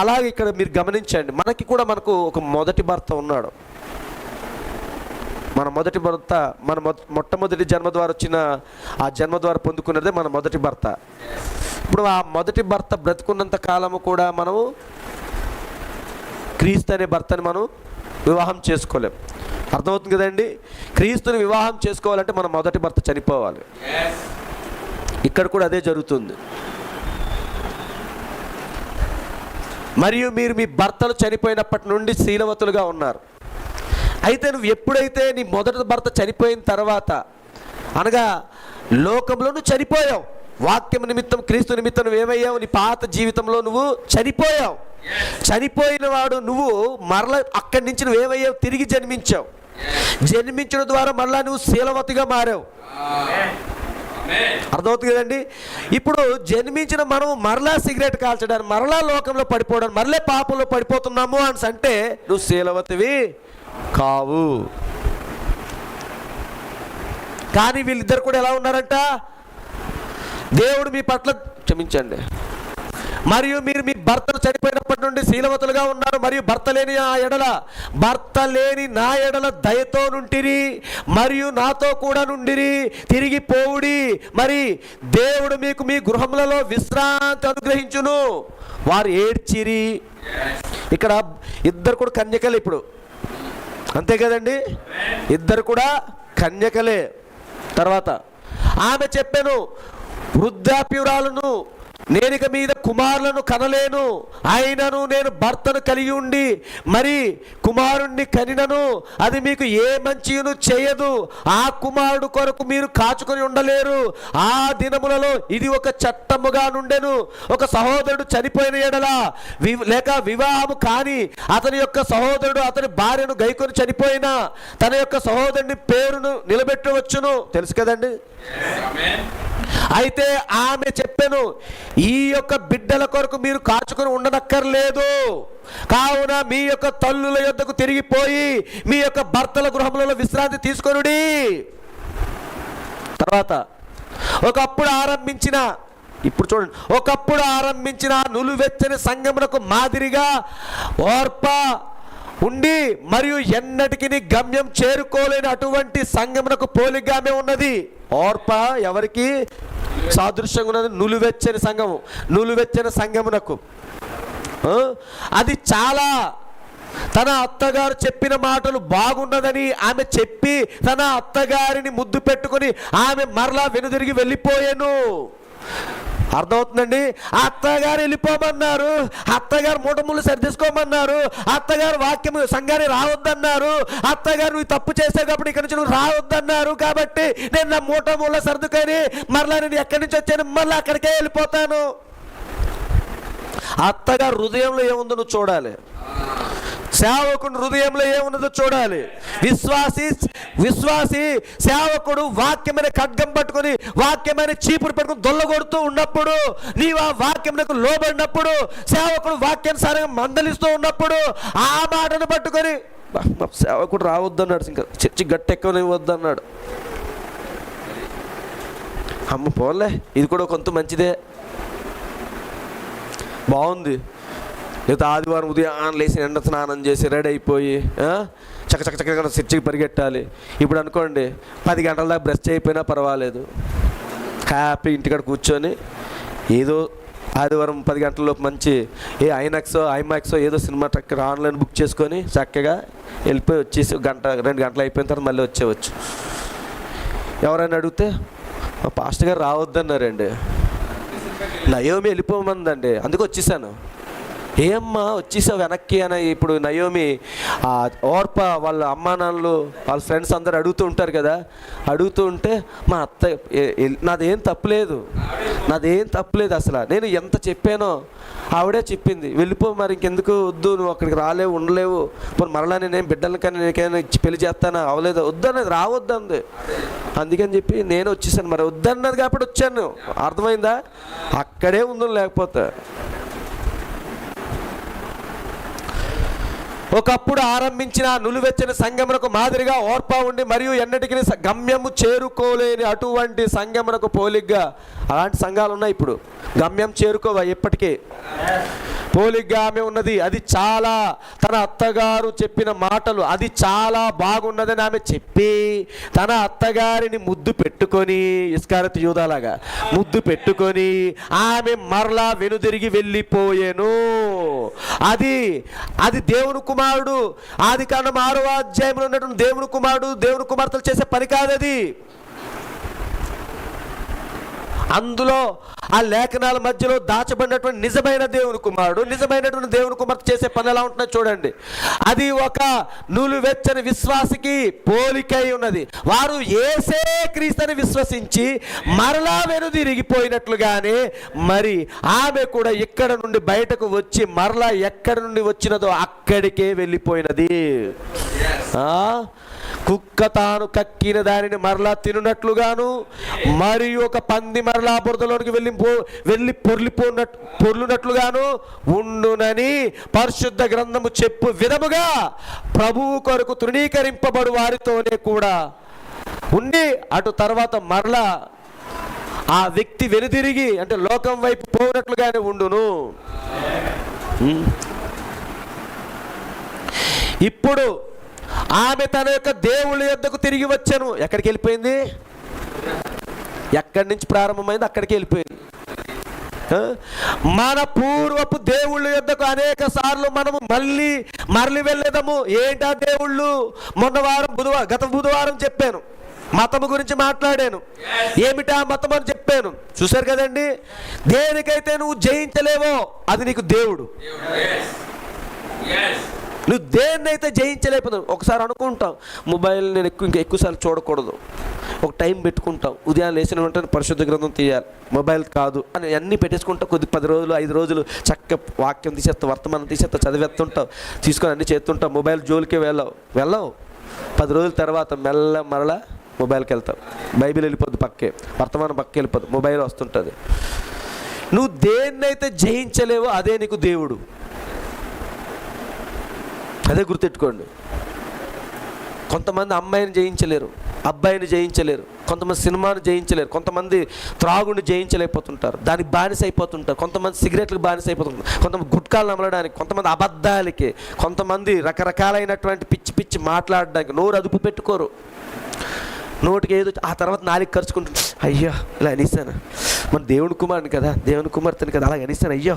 అలాగే ఇక్కడ మీరు గమనించండి, మనకు ఒక మొదటి భర్త ఉన్నాడు. మన మొదటి భర్త మన మొట్టమొదటి జన్మ ద్వారా వచ్చిన ఆ జన్మ ద్వారా పొందుకున్నదే మన మొదటి భర్త. ఇప్పుడు ఆ మొదటి భర్త బ్రతుకున్నంత కాలము కూడా మనము క్రీస్తు అనే భర్తని మనం వివాహం చేసుకోలేం. అర్థమవుతుంది కదండి? క్రీస్తుని వివాహం చేసుకోవాలంటే మన మొదటి భర్త చనిపోవాలి. ఇక్కడ కూడా అదే జరుగుతుంది. మరియు మీరు మీ భర్తలు చనిపోయినప్పటి నుండి శీలవతులుగా ఉన్నారు. అయితే నువ్వు ఎప్పుడైతే నీ మొదటి భర్త చనిపోయిన తర్వాత, అనగా లోకంలో నువ్వు చనిపోయావు, వాక్యం నిమిత్తం క్రీస్తు నిమిత్తం నువ్వు ఏమయ్యావు? నీ పాత జీవితంలో నువ్వు చనిపోయావు. చనిపోయిన వాడు నువ్వు మరలా అక్కడి నుంచి నువ్వు ఏమయ్యావు? తిరిగి జన్మించావు. జన్మించడం ద్వారా మరలా నువ్వు శీలవతిగా మారావు. అర్థమవుతుంది కదండి? ఇప్పుడు జన్మించిన మనం మరలా సిగరెట్ కాల్చడానికి, మరలా లోకంలో పడిపోవడానికి, మరలే పాపంలో పడిపోతున్నాము అని అంటే నువ్వు శీలవతివి కావు. కానీ వీళ్ళిద్దరు కూడా ఎలా ఉన్నారంట? దేవుడు మీ పట్ల, క్షమించండి, మరియు మీరు మీ భర్తలు చనిపోయినప్పటి నుండి శీలవతులుగా ఉన్నారు. మరియు భర్త లేని నా ఎడల దయతో నుండిరి, మరియు నాతో కూడా నుండిరి, తిరిగి పోవుడి. మరి దేవుడు మీకు మీ గృహములలో విశ్రాంతి అనుగ్రహించును. వారు ఏడ్చిరి. ఇక్కడ ఇద్దరు కూడా కన్యకలే. ఇప్పుడు అంతే కదండి? ఇద్దరు కూడా కన్యకలే. తర్వాత ఆమె చెప్పెను, వృద్ధాప్యురాలను, నేనిక మీద కుమారులను కనలేను. అయినను నేను భర్తను కలిగి ఉండి మరి కుమారుణ్ణి కనినను, అది మీకు ఏ మంచిను చేయదు. ఆ కుమారుడు కొరకు మీరు కాచుకొని ఉండలేరు. ఆ దినములలో ఇది ఒక చట్టముగా నుండెను. ఒక సహోదరుడు చనిపోయిన ఎడల లేక వివాహము కాని అతని యొక్క సహోదరుడు అతని భార్యను గైకొని చనిపోయినా తన యొక్క సహోదరుని పేరును నిలబెట్టవచ్చును. తెలుసు కదండి? అయితే ఆమె చెప్పెను, ఈ యొక్క బిడ్డల కొరకు మీరు కాచుకొని ఉండనక్కర్లేదు. కావున మీ యొక్క తల్లుల యొద్దకు తిరిగిపోయి మీ యొక్క భర్తల గృహములలో విశ్రాంతి తీసుకొనుడి. తర్వాత ఒకప్పుడు ఆరంభించిన నులువెచ్చని సంగమునకు మాదిరిగా ఓర్ప ఉండి మరియు ఎన్నటికి గమ్యం చేరుకోలేని అటువంటి సంగమునకు పోలిగానే ఉన్నది. ఓర్ప ఎవరికి సాదృశ్యంగా ఉన్నది? నులువెచ్చని సంగమునకు. అది చాలా తన అత్తగారు చెప్పిన మాటలు బాగున్నదని ఆమె చెప్పి తన అత్తగారిని ముద్దు పెట్టుకొని ఆమె మరలా వెనుదిరిగి వెళ్ళిపోయాను. అర్థమవుతుందండి? అత్తగారు వెళ్ళిపోమన్నారు, అత్తగారు మూటములు సరిదిసుకోమన్నారు, అత్తగారు వాక్యం సంఘాన్ని రావద్దన్నారు, అత్తగారు నువ్వు తప్పు చేసావు కాబట్టి ఇక్కడ నుంచి నువ్వు రావద్దన్నారు. కాబట్టి నేను నా మూటముల సర్దుకొని మరలా నేను ఎక్కడి నుంచి వచ్చాను మళ్ళీ అక్కడికే వెళ్ళిపోతాను. అత్తగారు హృదయంలో ఏముందో నువ్వు చూడాలి. సేవకుడు హృదయంలో ఏమున్నదో చూడాలి. విశ్వాసి సేవకుడు వాక్యమైన ఖడ్గం పట్టుకొని వాక్యమైన చీపురు పట్టుకొని దొల్లగొడుతూ ఉన్నప్పుడు, నీవు ఆ వాక్యమునకు లోబడినప్పుడు, సేవకుడు వాక్యానుసారంగా మందలిస్తూ ఉన్నప్పుడు ఆ మాటను పట్టుకొని సేవకుడు రావద్దన్నాడు, ఇంకా చర్చి గట్టెక్కనివద్దన్నాడు. అమ్మ పోన్లే, ఇది కూడా కొంత మంచిదే, బాగుంది. లేదా ఆదివారం ఉదయం లేచి ఎండ స్నానం చేసి రెడీ అయిపోయి చక్కగా చర్చికి పరిగెట్టాలి. ఇప్పుడు అనుకోండి 10 గంటల దాకా బ్రష్ అయిపోయినా పర్వాలేదు, హ్యాపీ ఇంటికాడ కూర్చొని ఏదో ఆదివారం 10 గంటలలోపు మంచి ఐమాక్సో ఏదో సినిమా టక్కర్ ఆన్లైన్ బుక్ చేసుకొని చక్కగా వెళ్ళిపోయి వచ్చేసి 1-2 గంటలు అయిపోయిన తర్వాత మళ్ళీ వచ్చేవచ్చు. ఎవరైనా అడిగితే మా పాస్టర్ గారు రావద్దన్నారండి, నయోమి వెళ్ళిపోమందండి, అందుకే వచ్చేసాను. ఏమ్మా వచ్చేసావు వెనక్కి అని ఇప్పుడు నయోమి ఓర్ప వాళ్ళ అమ్మా నాన్నలు వాళ్ళ ఫ్రెండ్స్ అందరు అడుగుతూ ఉంటారు కదా, అడుగుతూ ఉంటే మా అత్త నాదేం తప్పులేదు అసలు, నేను ఎంత చెప్పానో ఆవిడే చెప్పింది, వెళ్ళిపో మరి ఇంకెందుకు వద్దు, నువ్వు అక్కడికి రాలేవు ఉండలేవు, ఇప్పుడు మరలా నేనేం బిడ్డలు కానీ నేనేమైనా ఇచ్చి పెళ్లి చేస్తానా అవలేదు, వద్దన్నది రావద్దంది. అందుకని చెప్పి నేను వచ్చేసాను. మరి వద్దన్నది కాబట్టి వచ్చాను, అర్థమైందా? అక్కడే ఉందో లేకపోతే ఒకప్పుడు ఆరంభించిన నులివెచ్చని సంఘమునకు మాదిరిగా ఓర్పా ఉండి మరియు ఎన్నటికీ గమ్యము చేరుకోలేని అటువంటి సంఘమునకు పోలిగ్గా, అలాంటి సంఘాలు ఉన్నాయి ఇప్పుడు, గమ్యం చేరుకోవా ఎప్పటికీ, పోలిగ్గా ఆమె ఉన్నది. అది చాలా, తన అత్తగారు చెప్పిన మాటలు అది చాలా బాగున్నదని ఆమె చెప్పి తన అత్తగారిని ముద్దు పెట్టుకొని, ఇస్కారియోతు యూదాలాగా ముద్దు పెట్టుకొని ఆమె మరలా వెనుదిరిగి వెళ్ళిపోయెను. అది దేవుని కుమారుడు, ఆదికాండం 6వ అధ్యాయంలో ఉన్నటువంటి దేవుని కుమారుడు, దేవుని కుమార్తెలు చేసే పని కాదది. అందులో ఆ లేఖనాల మధ్యలో దాచబడినటువంటి నిజమైన దేవుని కుమారుడు, నిజమైనటువంటి దేవుని కుమార్తె చేసే పని ఎలా ఉంటుందో చూడండి. అది ఒక నులివెచ్చని విశ్వాసికి పోలికై ఉన్నది. వారు యేసే క్రీస్తుని విశ్వసించి మరలా వెనుదిరిగిపోయినట్లుగానే మరి ఆమె కూడా ఇక్కడ నుండి బయటకు వచ్చి మరలా ఎక్కడ నుండి వచ్చినదో అక్కడికే వెళ్ళిపోయినది. కుక్క తాను కక్కిన దానిని మరలా తినున్నట్లుగాను, మరియు ఒక పంది మరలా బురదలోనికి వెళ్ళి పొర్లునట్లుగాను ఉండునని పరిశుద్ధ గ్రంథము చెప్పు విధముగా ప్రభువు కొరకు తృణీకరింపబడు వారితోనే కూడా ఉండి అటు తర్వాత మరలా ఆ వ్యక్తి వెనుదిరిగి అంటే లోకం వైపు పోనట్లుగానే ఉండును. ఇప్పుడు ఆమె తన యొక్క దేవుళ్ళ యొద్దకు తిరిగి వచ్చాను. ఎక్కడికి వెళ్ళిపోయింది? ఎక్కడి నుంచి ప్రారంభమైంది అక్కడికి వెళ్ళిపోయింది. మన పూర్వపు దేవుళ్ళ యొద్దకు అనేక సార్లు మనము మరలి వెళ్ళేదము. ఏంటా దేవుళ్ళు? గత బుధవారం చెప్పాను, మతము గురించి మాట్లాడాను. ఏమిటా మతం అని చెప్పాను, చూశారు కదండి. దేనికైతే నువ్వు జయించలేవో అది నీకు దేవుడు. నువ్వు దేన్నైతే జయించలేకపోతావు. ఒకసారి అనుకుంటావు మొబైల్ నేను ఎక్కువసార్లు చూడకూడదు, ఒక టైం పెట్టుకుంటాం, ఉదయం లేచిన వెంటనే పరిశుద్ధ గ్రంథం తీయాలి, మొబైల్ కాదు అని అన్నీ పెట్టేసుకుంటావు. 10 రోజులు 5 రోజులు చక్క వాక్యం తీసేస్తావు, వర్తమానం తీసేస్తావు, చదివేస్తుంటావు, తీసుకొని అన్నీ చేస్తుంటావు. మొబైల్ జోలికే వెళ్ళవు. 10 రోజుల తర్వాత మరలా మొబైల్కి వెళ్తావు. బైబిల్ వెళ్ళిపోద్ది పక్కే, వర్తమానం పక్కకి వెళ్ళిపోద్ది, మొబైల్ వస్తుంటుంది. నువ్వు దేన్నైతే జయించలేవో అదే నీకు దేవుడు. అదే గుర్తెట్టుకోండి. కొంతమంది అమ్మాయిని జయించలేరు, అబ్బాయిని జయించలేరు, కొంతమంది సినిమాను జయించలేరు, కొంతమంది త్రాగుని జయించలేకపోతుంటారు, దానికి బానిస అయిపోతుంటారు, కొంతమంది సిగరెట్లకు బానిస అయిపోతుంటారు, కొంతమంది గుట్కాలు నమలడానికి, కొంతమంది అబద్ధాలకి, కొంతమంది రకరకాలైనటువంటి పిచ్చి మాట్లాడడానికి నోరు అదుపు పెట్టుకోరు. నోటికి ఏదో ఆ తర్వాత నాలుగు ఖర్చుకుంటుంది. అయ్యో ఇలా అనేసాను, మన దేవుని కుమారుని కదా, దేవుని కుమార్తెని కదా, అలాగ అనేసాను. అయ్యో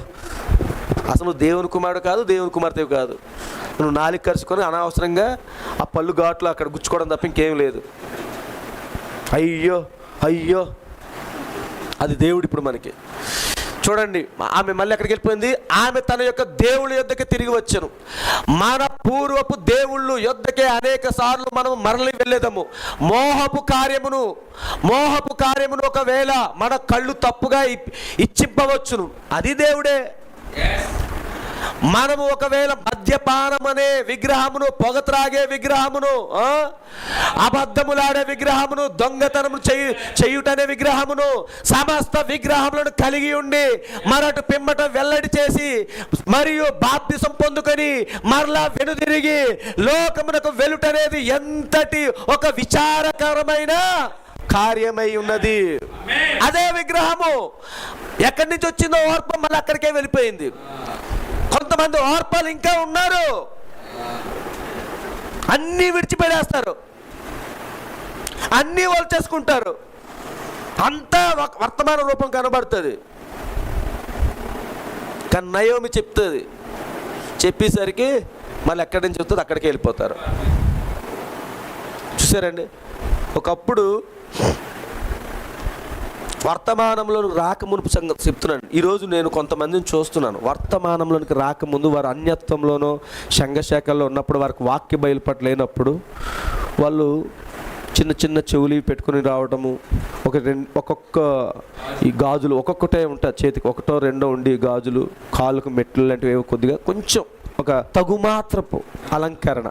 అసలు దేవుని కుమారుడు కాదు, దేవుని కుమార్తె కాదు. నువ్వు నాలుగు ఖర్చుకొని అనవసరంగా ఆ పళ్ళు ఘాట్లు అక్కడ గుచ్చుకోవడం తప్ప ఇంకేం లేదు. అయ్యో అది దేవుడు. ఇప్పుడు మనకి చూడండి, ఆమె మళ్ళీ ఎక్కడికి వెళ్ళిపోయింది? ఆమె తన యొక్క దేవుళ్ళ యొద్దకే తిరిగి వచ్చాను. మన పూర్వపు దేవుళ్ళు యొద్దకే అనేక సార్లు మనం మరలి వెళ్ళేదము. మోహపు కార్యమును ఒకవేళ మన కళ్ళు తప్పుగా ఇచ్చింపవచ్చును, అది దేవుడే. మనము ఒకవేళ మద్యపానం అనే విగ్రహమును, పొగ త్రాగే విగ్రహమును, అబద్ధములాడే విగ్రహమును, దొంగతనము చేయుటనే విగ్రహమును, సమస్త విగ్రహములను కలిగి ఉండి మరటు పిమ్మట వెల్లడి చేసి మరియు బాప్తిసం పొందుకొని మరలా వెనుదిరిగి లోకమునకు వెలుటనేది ఎంతటి ఒక విచారకరమైన కార్యమై ఉన్నది. అదే విగ్రహము ఎక్కడి నుంచి వచ్చిందో ఓర్ప మళ్ళీ అక్కడికే వెళ్ళిపోయింది. కొంతమంది ఓర్పాలు ఇంకా ఉన్నారు, అన్నీ విడిచిపెడేస్తారు, అన్నీ వాళ్ళు చేసుకుంటారు, అంతా వర్తమాన రూపం కనబడుతుంది. కానీ నయోమి చెప్తుంది, చెప్పేసరికి మళ్ళీ ఎక్కడి నుంచి వస్తుంది అక్కడికి వెళ్ళిపోతారు. చూసారండి, ఒకప్పుడు వర్తమానంలోనికి రాకమునుపు సంగతి చెప్తున్నాను. ఈరోజు నేను కొంతమందిని చూస్తున్నాను, వర్తమానంలోనికి రాకముందు వారు అన్యత్వంలోనో సంఘశాఖల్లో ఉన్నప్పుడు వారికి వాక్య బయలుపడలేనప్పుడు వాళ్ళు చిన్న చెవులు పెట్టుకుని రావడము, ఒక్కొక్క ఈ గాజులు ఒక్కొక్కటే ఉంటుంది చేతికి, ఒకటో రెండో ఉండి గాజులు, కాళ్ళకు మెట్లు లాంటివి కొద్దిగా కొంచెం ఒక తగుమాత్రపు అలంకరణ.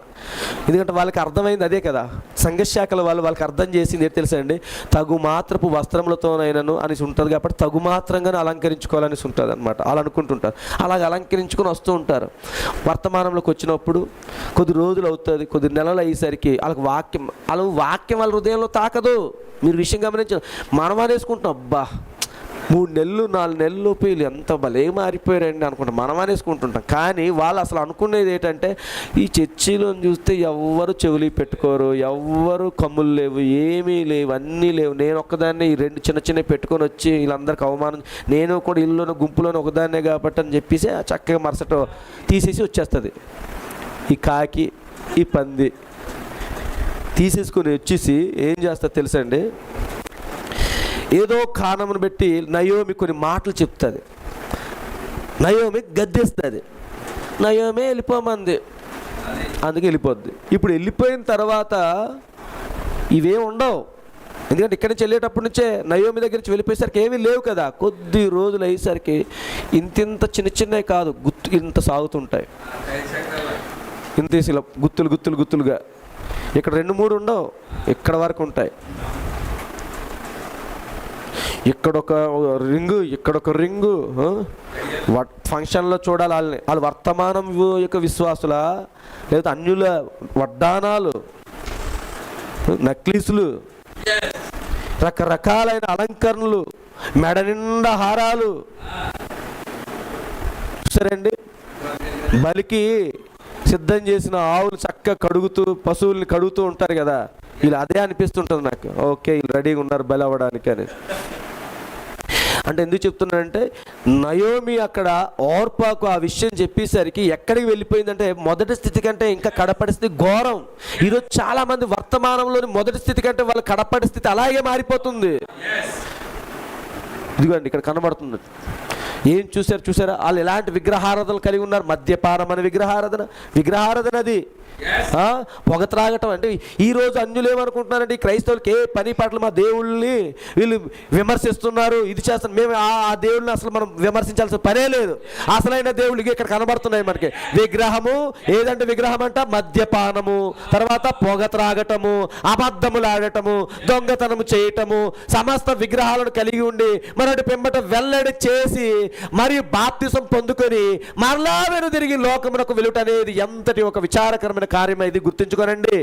ఎందుకంటే వాళ్ళకి అర్థమైంది అదే కదా, సంఘశాఖల వాళ్ళకి అర్థం చేసింది ఏంటి తెలుసా అండి, తగుమాత్రపు వస్త్రములతోనైనాను అనేసి ఉంటుంది కాబట్టి తగుమాత్రంగానే అలంకరించుకోవాలనేసి ఉంటుంది అనమాట. అలా అనుకుంటుంటారు, అలాగ అలంకరించుకొని వస్తూ ఉంటారు. వర్తమానంలోకి వచ్చినప్పుడు కొద్ది రోజులు అవుతుంది, కొద్ది నెలలు అయ్యేసరికి వాళ్ళకి వాక్యం వాళ్ళ హృదయంలో తాకదు. మీరు విషయం గమనించారు, మనం అనేసుకుంటున్నాం, అబ్బా 3 నెలలు 4 నెలలు వీళ్ళు ఎంత భలే మారిపోయారండి అనుకుంటాం, మనం అనేసుకుంటుంటాం. కానీ వాళ్ళు అసలు అనుకునేది ఏంటంటే, ఈ చర్చిలో చూస్తే ఎవ్వరు చెవులు పెట్టుకోరు, ఎవ్వరు కమ్ములు లేవు, ఏమీ లేవు, అన్నీ లేవు, నేను ఒక్కదాన్నే ఈ 2 చిన్న చిన్నవి పెట్టుకొని వచ్చి వీళ్ళందరికీ అవమానం, నేను కూడా ఇల్లులోనే గుంపులోనే ఒకదాన్నే కాబట్టి అని చెప్పేసి చక్కగా మరుసట తీసేసి వచ్చేస్తుంది. ఈ కాకి ఈ పంది తీసేసుకొని వచ్చేసి ఏం చేస్తుంది తెలుసండి, ఏదో కారణమును బట్టి నయోమి కొన్ని మాటలు చెప్తుంది, నయోమి గద్దెస్తుంది, నయోమి వెళ్ళిపోమంది, అందుకే వెళ్ళిపోద్ది. ఇప్పుడు వెళ్ళిపోయిన తర్వాత ఇవేం ఉండవు, ఎందుకంటే ఇక్కడి నుంచి వెళ్ళేటప్పటి నుంచే నయోమి దగ్గర నుంచి వెళ్ళిపోయేసరికి ఏమీ లేవు కదా. కొద్ది రోజులు అయ్యేసరికి ఇంత చిన్న చిన్నవి కాదు, ఇంత సాగుతుంటాయి, ఇంత ఇలా గుత్తులుగా. ఇక్కడ 2-3 ఉండవు, ఇక్కడ వరకు ఉంటాయి. ఇక్కడొక రింగు ఫంక్షన్లో చూడాలి వాళ్ళు వర్తమానం యొక్క విశ్వాసుల, లేదా అన్యుల వడ్డానాలు, నక్లీసులు, రకరకాలైన అలంకరణలు, మెడ నిండా హారాలు. చూసారండి, బలికి సిద్ధం చేసిన ఆవులు చక్కగా కడుగుతూ, పశువుల్ని కడుగుతూ ఉంటారు కదా, వీళ్ళు అదే అనిపిస్తుంటుంది నాకు, ఓకే వీళ్ళు రెడీగా ఉన్నారు బలి అవ్వడానికి అని. అంటే ఎందుకు చెప్తున్నానంటే, నయోమి అక్కడ ఓర్పాకు ఆ విషయం చెప్పేసరికి ఎక్కడికి వెళ్ళిపోయిందంటే, మొదటి స్థితి కంటే ఇంకా కడపడి స్థితి ఘోరం. ఈరోజు చాలామంది వర్తమానంలోని మొదటి స్థితి కంటే వాళ్ళ కడపడి స్థితి అలాగే మారిపోతుంది. ఇదిగోండి ఇక్కడ కనబడుతుంది. ఏం చూసారా వాళ్ళు ఎలాంటి విగ్రహారాధనలు కలిగి ఉన్నారు, మద్యపానం అనే విగ్రహారాధన అది, పొగ త్రాగటం. అంటే ఈరోజు అన్యులు ఏమనుకుంటున్నారంటే, క్రైస్తవులకి ఏ పని పాటలు మా దేవుళ్ళని వీళ్ళు విమర్శిస్తున్నారు, ఇది చేస్తున్నారు, మేము ఆ దేవుళ్ళని అసలు మనం విమర్శించాల్సిన పనే లేదు, అసలైన దేవుళ్ళు ఇక్కడ కనబడుతున్నాయి మనకి. విగ్రహము ఏదంటే విగ్రహం అంట మద్యపానము, తర్వాత పొగ త్రాగటము, అబద్ధములు ఆడటము, దొంగతనము చేయటము, సమస్త విగ్రహాలను కలిగి ఉండి మరొకటి పిమ్మట వెల్లడి చేసి మరియు బాప్తిసం పొందుకొని మరలా వెనుదిరిగి లోకమునకు వెలుట అనేది ఎంతటి ఒక విచారకరమైన కార్యం. ఇది గుర్తుంచుకోనండి.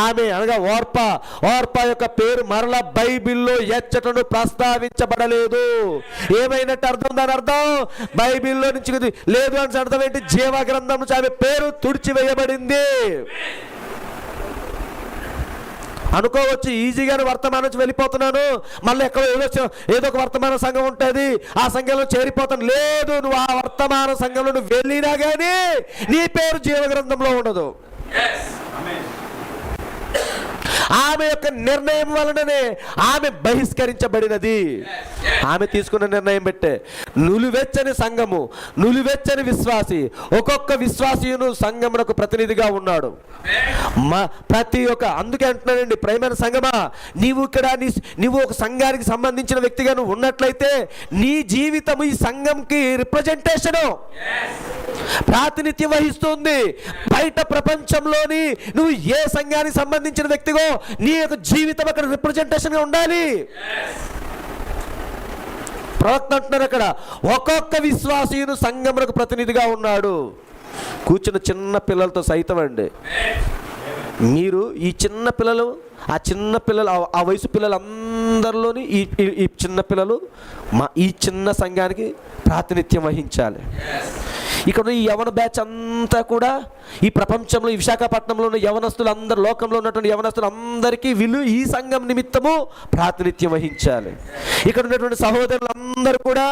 ఆమె అనగా ఓర్పా యొక్క పేరు మరలా బైబిల్లో ఎచ్చటను ప్రస్తావించబడలేదు. ఏమైనట్టు అర్థం, దాని అర్థం బైబిల్లో నుంచి లేదు అని అర్థం ఏంటి, జీవ గ్రంథం నుంచి ఆమె పేరు తుడిచివేయబడింది. అనుకోవచ్చు ఈజీగానే వర్తమానం నుంచి వెళ్ళిపోతున్నాను, మళ్ళీ ఎక్కడో ఏదో ఒక వర్తమాన సంఘం ఉంటుంది, ఆ సంఘంలో చేరిపోతాను. లేదు, నువ్వు ఆ వర్తమాన సంఘంలో నువ్వు వెళ్ళినా కానీ నీ పేరు జీవ గ్రంథంలో ఉండదు. ఆమె యొక్క నిర్ణయం వలననే ఆమె బహిష్కరించబడినది. ఆమె తీసుకున్న నిర్ణయం పెట్టే నులివెచ్చని సంఘము, నులివెచ్చని విశ్వాసి, ఒక్కొక్క విశ్వాసీయును సంఘమునకు ప్రతినిధిగా ఉన్నాడు. ప్రతి ఒక్క, అందుకే అంటున్నానండి, ప్రేమైన సంఘమా, నీవు ఇక్కడ నువ్వు ఒక సంఘానికి సంబంధించిన వ్యక్తిగా నువ్వు ఉన్నట్లయితే నీ జీవితం ఈ సంఘంకి రిప్రజెంటేషను, ప్రాతినిధ్యం వహిస్తుంది. బయట ప్రపంచంలోని నువ్వు ఏ సంఘానికి సంబంధించిన వ్యక్తిగో నీ యొక్క జీవితం అక్కడ రిప్రజెంటేషన్ గా ఉండాలి. ప్రవక్త అంటున్నారు అక్కడ, ఒక్కొక్క విశ్వాసీయును సంఘమునకు ప్రతినిధిగా ఉన్నాడు. కూర్చున్న చిన్న పిల్లలతో సైతం అండి, మీరు ఈ చిన్న పిల్లలు, ఆ వయసు పిల్లలందరిలోని ఈ చిన్న పిల్లలు ఈ చిన్న సంఘానికి ప్రాతినిధ్యం వహించాలి. ఇక్కడ ఈ యవన బ్యాచ్ అంతా కూడా ఈ ప్రపంచంలో, ఈ విశాఖపట్నంలో ఉన్న యవనస్తులు అందరూ, లోకంలో ఉన్నటువంటి యవనస్తులు అందరికీ వీళ్ళు ఈ సంఘం నిమిత్తము ప్రాతినిధ్యం వహించాలి. ఇక్కడ ఉన్నటువంటి సహోదరులందరూ కూడా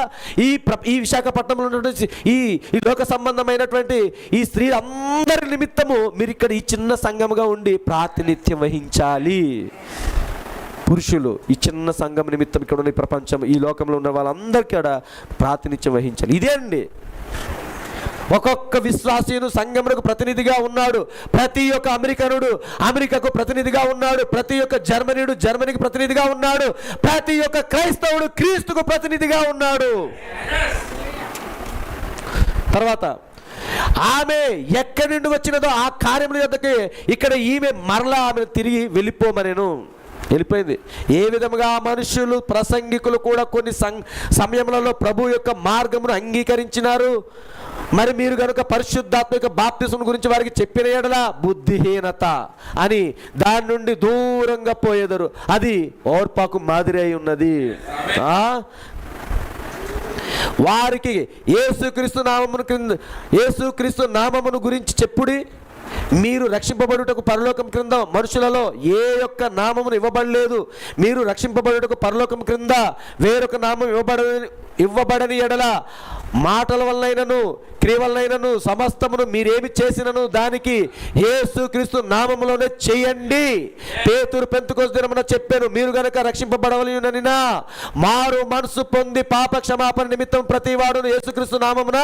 ఈ విశాఖపట్నంలో ఉన్నటువంటి ఈ లోక సంబంధమైనటువంటి ఈ స్త్రీలందరి నిమిత్తము మీరు ఇక్కడ ఈ చిన్న సంఘముగా ఉండి ప్రాతినిధ్యం వహించాలి. పురుషులు ఈ చిన్న సంఘం నిమిత్తం ఇక్కడ ఉన్న ప్రపంచం, ఈ లోకంలో ఉన్న వాళ్ళందరికీ కూడా ప్రాతినిధ్యం వహించాలి. ఇదే అండి, ఒక్కొక్క విశ్వాసీయును సంఘమునకు ప్రతినిధిగా ఉన్నాడు. ప్రతి ఒక్క అమెరికనుడు అమెరికాకు ప్రతినిధిగా ఉన్నాడు. ప్రతి ఒక్క జర్మనీయుడు జర్మనీకి ప్రతినిధిగా ఉన్నాడు. ప్రతి ఒక్క క్రైస్తవుడు క్రీస్తుకు ప్రతినిధిగా ఉన్నాడు. తర్వాత ఆమె ఎక్కడి నుండి వచ్చినదో ఆ కార్యముల యొద్దకి ఇక్కడ ఈమె మరలా ఆమెను తిరిగి వెళ్ళిపోమనేను. వెళ్ళిపోయింది. ఏ విధముగా మనుషులు ప్రసంగికులు కూడా కొన్ని సమయములలో ప్రభు యొక్క మార్గమును అంగీకరించినారు. మరి మీరు కనుక పరిశుద్ధాత్మ యొక్క బాప్తిసం గురించి వారికి చెప్పిన ఎడల బుద్ధిహీనత అని దాని నుండి దూరంగా పోయేదరు. అది ఓర్పాకు మాదిరి అయి ఉన్నది. వారికి యేసుక్రీస్తు నామమును గురించి చెప్పుడి. మీరు రక్షింపబడుటకు పరలోకం క్రింద మనుషులలో ఏ యొక్క నామమును ఇవ్వబడలేదు. మీరు రక్షింపబడుటకు పరలోకం క్రింద వేరొక నామం ఇవ్వబడని ఎడల మాటల వలనైనను క్రియ వలనైనను సమస్తమును మీరేమి చేసినను దానికి యేసుక్రీస్తు నామములోనే చేయండి. పేతురు పెంతెకొస్తు దినమున చెప్పాను, మీరు గనక రక్షింపబడవలెననినా మారు మనసు పొంది పాప క్షమాపణ నిమిత్తం ప్రతి వాడును యేసుక్రీస్తు నామమున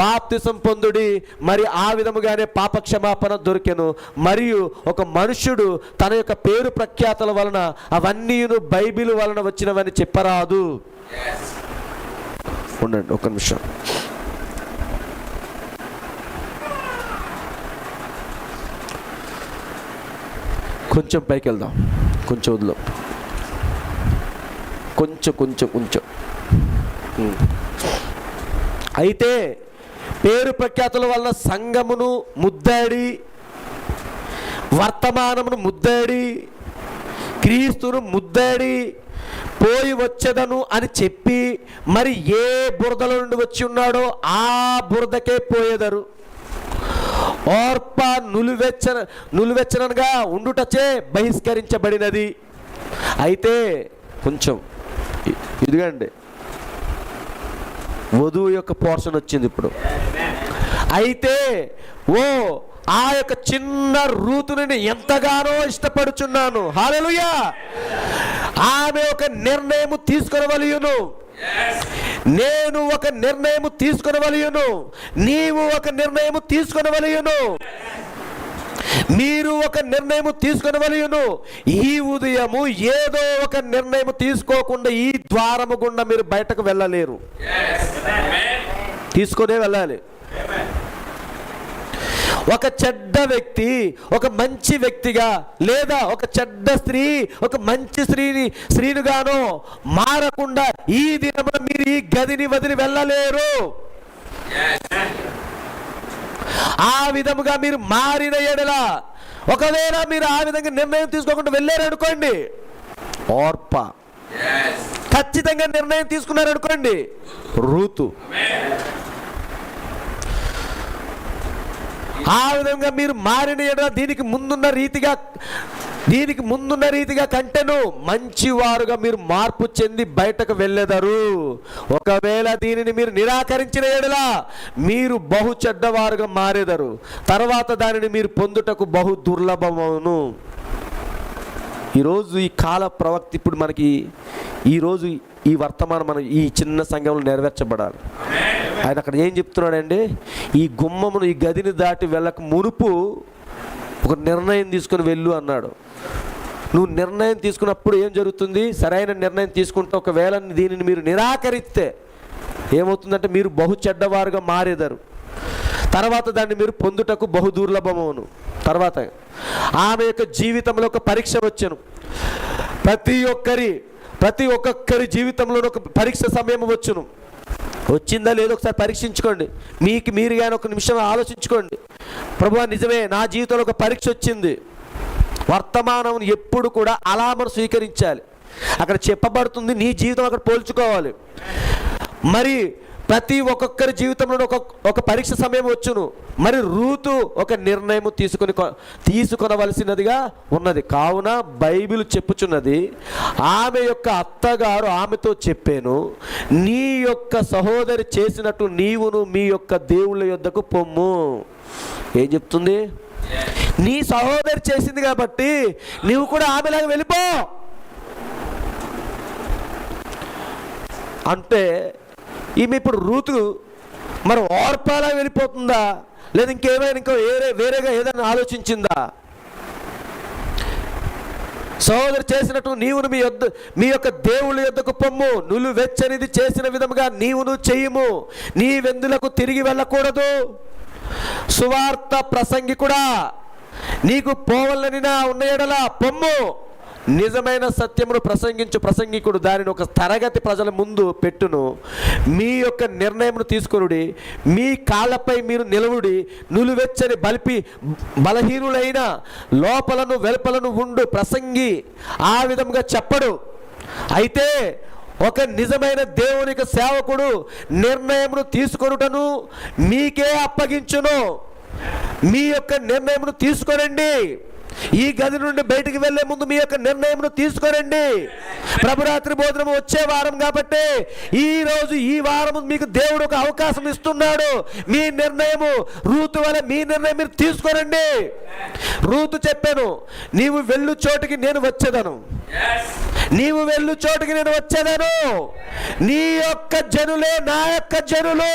బాప్తిసం పొందుడి. మరి ఆ విధముగానే పాప క్షమాపణ దొరికెను. మరియు ఒక మనుష్యుడు తన యొక్క పేరు ప్రఖ్యాతల వలన అవన్నీను బైబిల్ వలన వచ్చినవని చెప్పరాదు. ఉండండి ఒక నిమిషం. కొంచెం పైకి వెళ్దాం, కొంచెం వదిలో, కొంచెం. అయితే పేరు ప్రఖ్యాతుల వలన సంఘమును ముద్దాడి, వర్తమానమును ముద్దాడి, క్రీస్తును ముద్దాడి పోయి వచ్చేదను అని చెప్పి మరి ఏ బురదల నుండి వచ్చి ఉన్నాడో ఆ బురదకే పోయేదరు. ఓర్ప నులివెచ్చనగా ఉండుటచే బహిష్కరించబడినది. అయితే కొంచెం ఇదిగండి, వధువు యొక్క పోర్షన్ వచ్చింది ఇప్పుడు. అయితే ఆ యొక్క చిన్న రూతుని ఎంతగానో ఇష్టపడుచున్నాను. హల్లెలూయా. ఆమె ఒక నిర్ణయం తీసుకొనవలయును, నేను ఒక నిర్ణయం తీసుకొనవలయును, నీవు ఒక నిర్ణయం తీసుకొనవలయును, మీరు ఒక నిర్ణయం తీసుకొనవలయును. ఈ ఉదయము ఏదో ఒక నిర్ణయం తీసుకోకుండా ఈ ద్వారము గుండా మీరు బయటకు వెళ్ళలేరు. తీసుకొనే వెళ్ళాలి. ఒక చెడ్డ వ్యక్తి ఒక మంచి వ్యక్తిగా, లేదా ఒక చెడ్డ స్త్రీ ఒక మంచి స్త్రీనుగానో మారకుండా ఈ దినమున మీరు ఈ గదిని వదిలి వెళ్ళలేరు. ఆ విధముగా మీరు మారిన ఎడల, ఒకవేళ మీరు ఆ విధంగా నిర్ణయం తీసుకోకుండా వెళ్ళారనుకోండి, ఓర్ప ఖచ్చితంగా నిర్ణయం తీసుకున్నారనుకోండి, రూతు ఆ విధంగా మీరు మారిన ఎడల దీనికి ముందున్న రీతిగా కంటేను మంచివారుగా మీరు మార్పు చెంది బయటకు వెళ్ళెదరు. ఒకవేళ దీనిని మీరు నిరాకరించిన ఎడల మీరు బహు చెడ్డవారుగా మారేదరు. తర్వాత దానిని మీరు పొందుటకు బహు దుర్లభమును. ఈరోజు ఈ కాల ప్రవక్త ఇప్పుడు మనకి ఈరోజు ఈ వర్తమానం మన ఈ చిన్న సంఘంలో నెరవేర్చబడాలి. ఆయన అక్కడ ఏం చెప్తున్నాడండి, ఈ గుమ్మమును ఈ గదిని దాటి వెళ్ళక మునుపు ఒక నిర్ణయం తీసుకుని వెళ్ళు అన్నాడు. నువ్వు నిర్ణయం తీసుకున్నప్పుడు ఏం జరుగుతుంది? సరైన నిర్ణయం తీసుకుంటే ఒకవేళ దీనిని మీరు నిరాకరిస్తే ఏమవుతుందంటే మీరు బహు చెడ్డవారుగా మారేదారు. తర్వాత దాన్ని మీరు పొందుటకు బహు దుర్లభమును. తర్వాత ఆమె యొక్క జీవితంలో ఒక పరీక్ష వచ్చాను. ప్రతి ఒక్కొక్కరి జీవితంలో ఒక పరీక్ష సమయం వచ్చును. వచ్చిందా లేదో ఒకసారి పరీక్షించుకోండి. మీరు కానీ ఒక నిమిషం ఆలోచించుకోండి. ప్రభువా నిజమే, నా జీవితంలో ఒక పరీక్ష వచ్చింది. వర్తమానం ఎప్పుడు కూడా అలా మనం స్వీకరించాలి. అక్కడ చెప్పబడుతుంది, నీ జీవితం అక్కడ పోల్చుకోవాలి. మరి ప్రతి ఒక్కొక్కరి జీవితంలో ఒక పరీక్ష సమయం వచ్చును. మరి రూతు ఒక నిర్ణయం తీసుకొనవలసినదిగా ఉన్నది. కావున బైబిల్ చెప్పుచున్నది, ఆమె యొక్క అత్తగారు ఆమెతో చెప్పాను, నీ యొక్క సహోదరి చేసినట్టు నీవును మీ యొక్క దేవుళ్ళ యొద్దకు పొమ్ము. ఏం చెప్తుంది? నీ సహోదరి చేసింది కాబట్టి నీవు కూడా ఆమెలాగా వెళ్ళిపో అంటే ఈమె ఇప్పుడు రూతు మరి ఓర్పాలా వెళ్ళిపోతుందా, లేదా ఇంకేమైనా వేరేగా ఏదైనా ఆలోచించిందా? సహోదరు చేసినట్టు నీవును మీ యొక్క దేవుళ్ళ యొద్దకు పొమ్ము. నువ్వు వెచ్చనిది చేసిన విధముగా నీవును చెయ్యము. నీ వెందులకు తిరిగి వెళ్ళకూడదు. సువార్త ప్రసంగికుడా, నీకు పోవలనిన ఉన్న ఎడల పొమ్ము, నిజమైన సత్యమును ప్రసంగించు ప్రసంగికుడు దానిని ఒక తరగతి ప్రజల ముందు పెట్టును. మీ యొక్క నిర్ణయమును తీసుకొనుడి, మీ కాళ్ళపై మీరు నిలవుడి. నులువెచ్చని బలహీనులైన లోపలను వెలుపలను ఉండు ప్రసంగి ఆ విధముగా చెప్పడు. అయితే ఒక నిజమైన దేవునికి సేవకుడు నిర్ణయమును తీసుకొనుటను మీకే అప్పగించును. మీ యొక్క నిర్ణయమును తీసుకొనండి. ఈ గది నుండి బయటికి వెళ్లే ముందు మీ యొక్క నిర్ణయమును తీసుకొనండి. ప్రభురాత్రి భోజనం వచ్చే వారం కాబట్టి ఈ వారం మీకు దేవుడు ఒక అవకాశం ఇస్తున్నాడు. మీ నిర్ణయము రూతు వల్ల మీ నిర్ణయం మీరు తీసుకొనండి. రూతు చెప్పాను, నీవు వెళ్ళు చోటుకి నేను వచ్చేదను, నీవు వెళ్ళు చోటుకి నేను వచ్చేదను, నీ యొక్క జనులే నా యొక్క జనులు.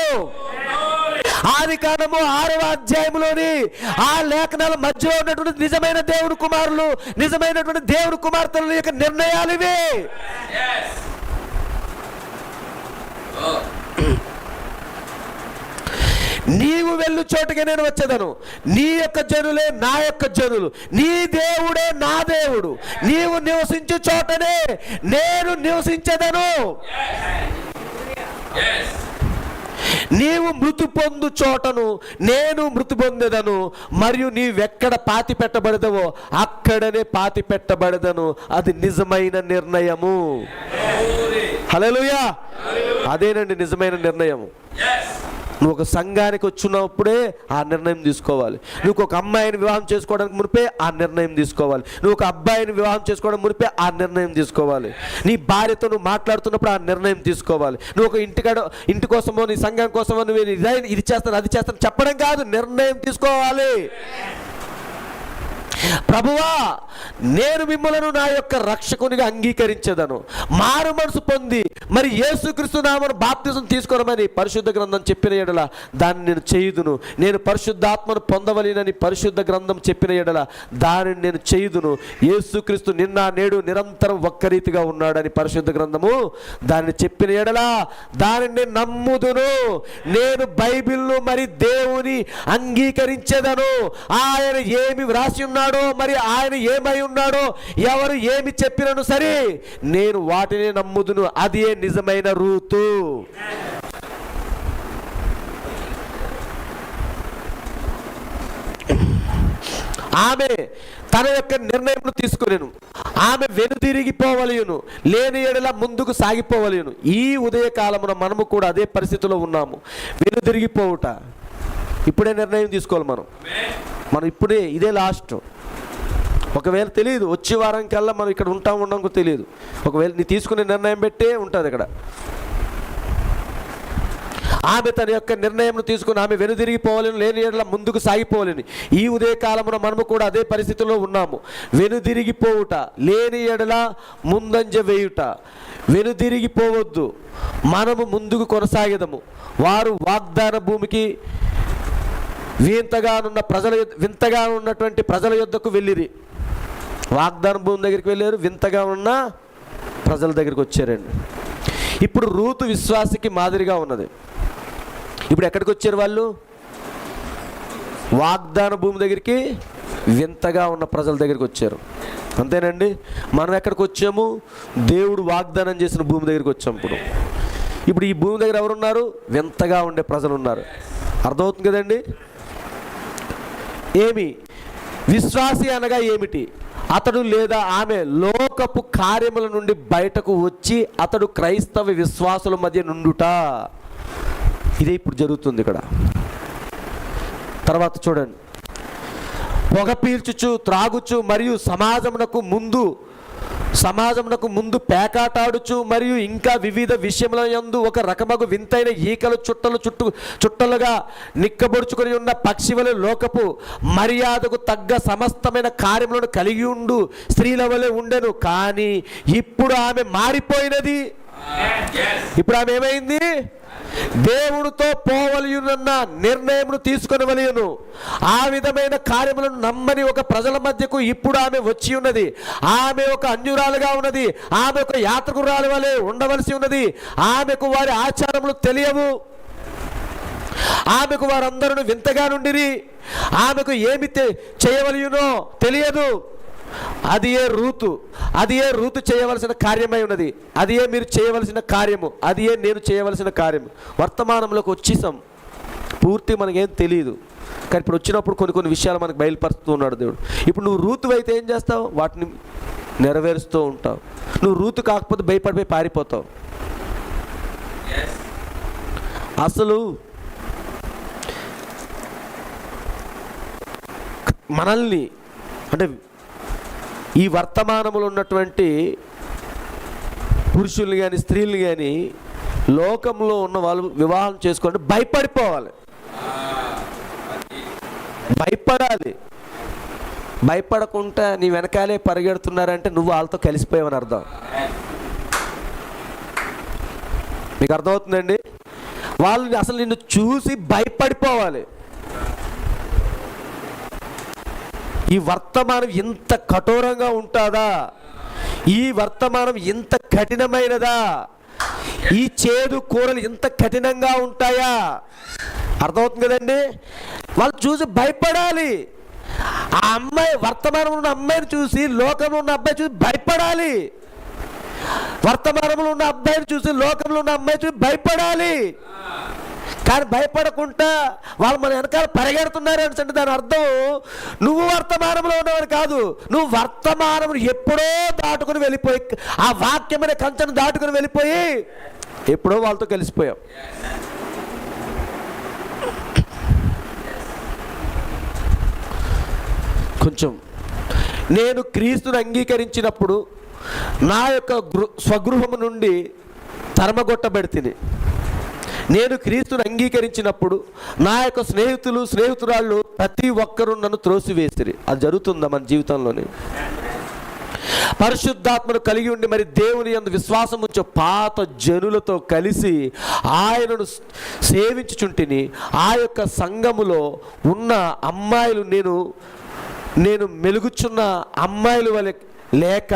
ఆదికాండము 6వ అధ్యాయంలోని ఆ లేఖనాల మధ్యలో ఉన్నటువంటి నిజమైన దేవుడు కుమారులు, నిజమైనటువంటి దేవుడు కుమార్తెల యొక్క నిర్ణయాలు ఇవి. నీవు వెళ్ళు చోటుగా నేను వచ్చేదను, నీ యొక్క జనులే నా యొక్క జనులు, నీ దేవుడే నా దేవుడు, నీవు నివసించు చోటనే నేను నివసించేదను. నీవు మృతి పొందు చోటను నేను మృతి పొందేదను, మరియు నీవెక్కడ పాతి పెట్టబడదవో అక్కడనే పాతి పెట్టబడదను. అది నిజమైన నిర్ణయము. హల్లెలూయా. అదేనండి నిజమైన నిర్ణయము. నువ్వు ఒక సంఘానికి వచ్చినప్పుడే ఆ నిర్ణయం తీసుకోవాలి. నువ్వు ఒక అమ్మాయిని వివాహం చేసుకోవడానికి మునిపే ఆ నిర్ణయం తీసుకోవాలి. నువ్వు ఒక అబ్బాయిని వివాహం చేసుకోవడానికి మునిపే ఆ నిర్ణయం తీసుకోవాలి. నీ భార్యతో నువ్వు మాట్లాడుతున్నప్పుడు ఆ నిర్ణయం తీసుకోవాలి. నువ్వు ఒక ఇంటి కోసమో నీ సంఘం కోసమో నువ్వు ఇది చేస్తాను అది చేస్తాను చెప్పడం కాదు, నిర్ణయం తీసుకోవాలి. ప్రభువా, నేను మిమ్మలను నా యొక్క రక్షకునిగా అంగీకరించేదను, మారు మనసు పొంది మరి యేసుక్రీస్తు నామమున బాప్తిసం తీసుకోరమని పరిశుద్ధ గ్రంథం చెప్పిన ఎడల దాన్ని నేను చేయుదును. నేను పరిశుద్ధాత్మను పొందవలెనని పరిశుద్ధ గ్రంథం చెప్పిన ఎడల దానిని నేను చేయుదును. యేసుక్రీస్తు నిన్న నేడు నిరంతరం ఒక్క రీతిగా ఉన్నాడని పరిశుద్ధ గ్రంథము దానిని చెప్పిన ఎడల దానిని నేను నమ్ముదును. నేను బైబిల్ను మరి దేవుని అంగీకరించేదను. ఆయన ఏమి వ్రాసి ఉన్నాడో, మరి ఆయన ఏమై ఉన్నాడో, ఎవరు ఏమి చెప్పినను సరే నేను వాటిని నమ్ముదును. అది నిజమైన రూతు. ఆమె తన యొక్క నిర్ణయం తీసుకునేను. ఆమె వెనుదిరిగిపోవలయును, లేని ఎడల ముందుకు సాగిపోవలయును. ఈ ఉదయకాలమున మనము కూడా అదే పరిస్థితిలో ఉన్నాము. వెనుదిరిగిపోవుట. ఇప్పుడే నిర్ణయం తీసుకోవాలి. మనం ఇప్పుడే, ఇదే లాస్ట్. ఒకవేళ తెలియదు వచ్చే వారం కల్లా మనం ఇక్కడ ఉండడం తెలియదు. ఒకవేళ నీ తీసుకునే నిర్ణయం పెట్టే ఉంటుంది ఇక్కడ. ఆమె తన యొక్క నిర్ణయం తీసుకుని ఆమె వెనుదిరిగిపోవాలని, లేని ఎడల ముందుకు సాగిపోవాలని. ఈ ఉదయకాలమున మనము కూడా అదే పరిస్థితిలో ఉన్నాము. వెనుదిరిగిపోవుట, లేని ఎడల ముందంజ వేయుట. వెనుదిరిగిపోవద్దు, మనము ముందుకు కొనసాగేదము. వారు వాగ్దాన భూమికి వింతగా ఉన్నటువంటి ప్రజల యొద్దకు వెళ్ళిరి. వాగ్దాన భూమి దగ్గరికి వెళ్ళారు, వింతగా ఉన్న ప్రజల దగ్గరికి వచ్చారండి. ఇప్పుడు రూతు విశ్వాసికి మాదిరిగా ఉన్నది. ఇప్పుడు ఎక్కడికి వచ్చారు వాళ్ళు? వాగ్దాన భూమి దగ్గరికి, వింతగా ఉన్న ప్రజల దగ్గరికి వచ్చారు. అంతేనండి. మనం ఎక్కడికి వచ్చాము? దేవుడు వాగ్దానం చేసిన భూమి దగ్గరికి వచ్చాము. ఇప్పుడు ఈ భూమి దగ్గర ఎవరున్నారు? వింతగా ఉండే ప్రజలు ఉన్నారు. అర్థమవుతుంది కదండి. ఏమి విశ్వాసి అనగా ఏమిటి? అతడు లేదా ఆమె లోకపు కార్యముల నుండి బయటకు వచ్చి అతడు క్రైస్తవ విశ్వాసుల మధ్య నుండుట. ఇదే ఇప్పుడు జరుగుతుంది ఇక్కడ. తర్వాత చూడండి, పొగ పీల్చుచు త్రాగుచు మరియు సమాజమునకు ముందు పేకాటాడుచు మరియు ఇంకా వివిధ విషయముల యందు ఒక రకమగు వింతైన ఈకలు చుట్టలుగా నిక్కబొడుచుకొని ఉన్న పక్షి వలె లోకపు మర్యాదకు తగ్గ సమస్తమైన కార్యములను కలిగి ఉండు స్త్రీల వలె ఉండెను. కానీ ఇప్పుడు ఆమె మారిపోయినది. ఇప్పుడు ఆమె ఏమైంది? దేవుడితో పోవలయునన్న నిర్ణయమును తీసుకొనవలయును. ఆ విధమైన కార్యములను నమ్మని ఒక ప్రజల మధ్యకు ఇప్పుడు ఆమె వచ్చి ఉన్నది. ఆమె ఒక అన్యురాలుగా ఉన్నది. ఆమె ఒక యాత్రికురాలు వలె ఉండవలసి ఉన్నది. ఆమెకు వారి ఆచారములు తెలియవు. ఆమెకు వారందరూ వింతగా నుండిరి. ఆమెకు ఏమి చేయవలయునో తెలియదు. అది ఏ రూతు చేయవలసిన కార్యమై ఉన్నది. అది ఏ మీరు చేయవలసిన కార్యము, అది ఏ నేను చేయవలసిన కార్యము. వర్తమానంలోకి వచ్చేసాం, పూర్తి మనకేం తెలియదు, కానీ ఇప్పుడు వచ్చినప్పుడు కొన్ని విషయాలు మనకు బయలుపరుస్తూ ఉన్నాడు దేవుడు. ఇప్పుడు నువ్వు రూతు అయితే ఏం చేస్తావు? వాటిని నెరవేరుస్తూ ఉంటావు. నువ్వు రూతు కాకపోతే భయపడిపోయి పారిపోతావు. అసలు మనల్ని అంటే ఈ వర్తమానంలో ఉన్నటువంటి పురుషులు కానీ స్త్రీలు కానీ లోకంలో ఉన్న వాళ్ళు వివాహం చేసుకుంటే భయపడిపోవాలి, భయపడాలి. భయపడకుండా నీ వెనకాలే పరిగెడుతున్నారంటే నువ్వు వాళ్ళతో కలిసిపోయావని అర్థం. మీకు అర్థమవుతుందండి? వాళ్ళు అసలు నిన్ను చూసి భయపడిపోవాలి. ఈ వర్తమానం ఇంత కఠోరంగా ఉంటుందా? ఈ వర్తమానం ఇంత కఠినమైనదా? ఈ చేదు కూరలు ఇంత కఠినంగా ఉంటాయా? అర్థమవుతుంది కదండి? వాళ్ళు చూసి భయపడాలి. ఆ అమ్మాయి, వర్తమానంలో ఉన్న అమ్మాయిని చూసి లోకంలో ఉన్న అబ్బాయి చూసి భయపడాలి. వర్తమానంలో ఉన్న అబ్బాయిని చూసి లోకంలో ఉన్న అమ్మాయి చూసి భయపడాలి. కానీ భయపడకుండా వాళ్ళు మన వెనకాల పరిగెడుతున్నారు అంటే దాని అర్థం నువ్వు వర్తమానంలో ఉన్నవాడు కాదు. నువ్వు వర్తమానం ఎప్పుడో దాటుకుని వెళ్ళిపోయి, ఆ వాక్యమైన కంచెను దాటుకుని వెళ్ళిపోయి ఎప్పుడో వాళ్ళతో కలిసిపోయావు. కొంచెం నేను క్రీస్తుని అంగీకరించినప్పుడు నా యొక్క స్వగృహము నుండి తరమగొట్టబడితిని. నేను క్రీస్తుని అంగీకరించినప్పుడు నా యొక్క స్నేహితురాళ్ళు ప్రతి ఒక్కరూ నన్ను త్రోసివేసిరి. అది జరుగుతుందా మన జీవితంలోనే? పరిశుద్ధాత్మను కలిగి ఉండి మరి దేవుని యందు విశ్వాసం ఉంచే పాత జనులతో కలిసి ఆయనను సేవించుచుంటిని. ఆ యొక్క సంఘములో ఉన్న అమ్మాయిలు నేను మెలుగుచున్న అమ్మాయిలు వలె లేక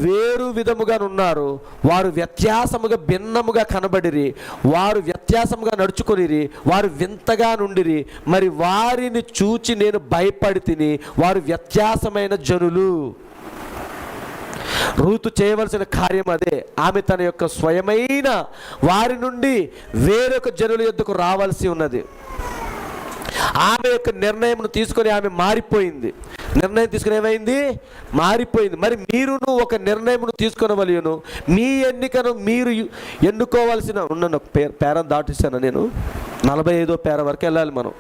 వేరు విధముగా ఉన్నారు. వారు వ్యత్యాసముగా భిన్నముగా కనబడిరి, వారు వ్యత్యాసముగా నడుచుకొనిరి, వారు వింతగా నుండిరి. మరి వారిని చూచి నేను భయపడి తిని. వారు వ్యత్యాసమైన జనులు. రూతు చేయవలసిన కార్యం అదే. ఆమె తన యొక్క స్వయమైన వారి నుండి వేరొక జనుల యొద్దకు రావాల్సి ఉన్నది. ఆమె యొక్క నిర్ణయం తీసుకొని ఆమె మారిపోయింది. నిర్ణయం తీసుకుని ఏమైంది? మారిపోయింది. మరి మీరును ఒక నిర్ణయం తీసుకొనవలెను. మీ ఎన్నికను మీరు ఎన్నుకోవాల్సిన ఉన్న పేర దాటిస్తాను నేను. 45వ పేర వరకు వెళ్ళాలి మనం.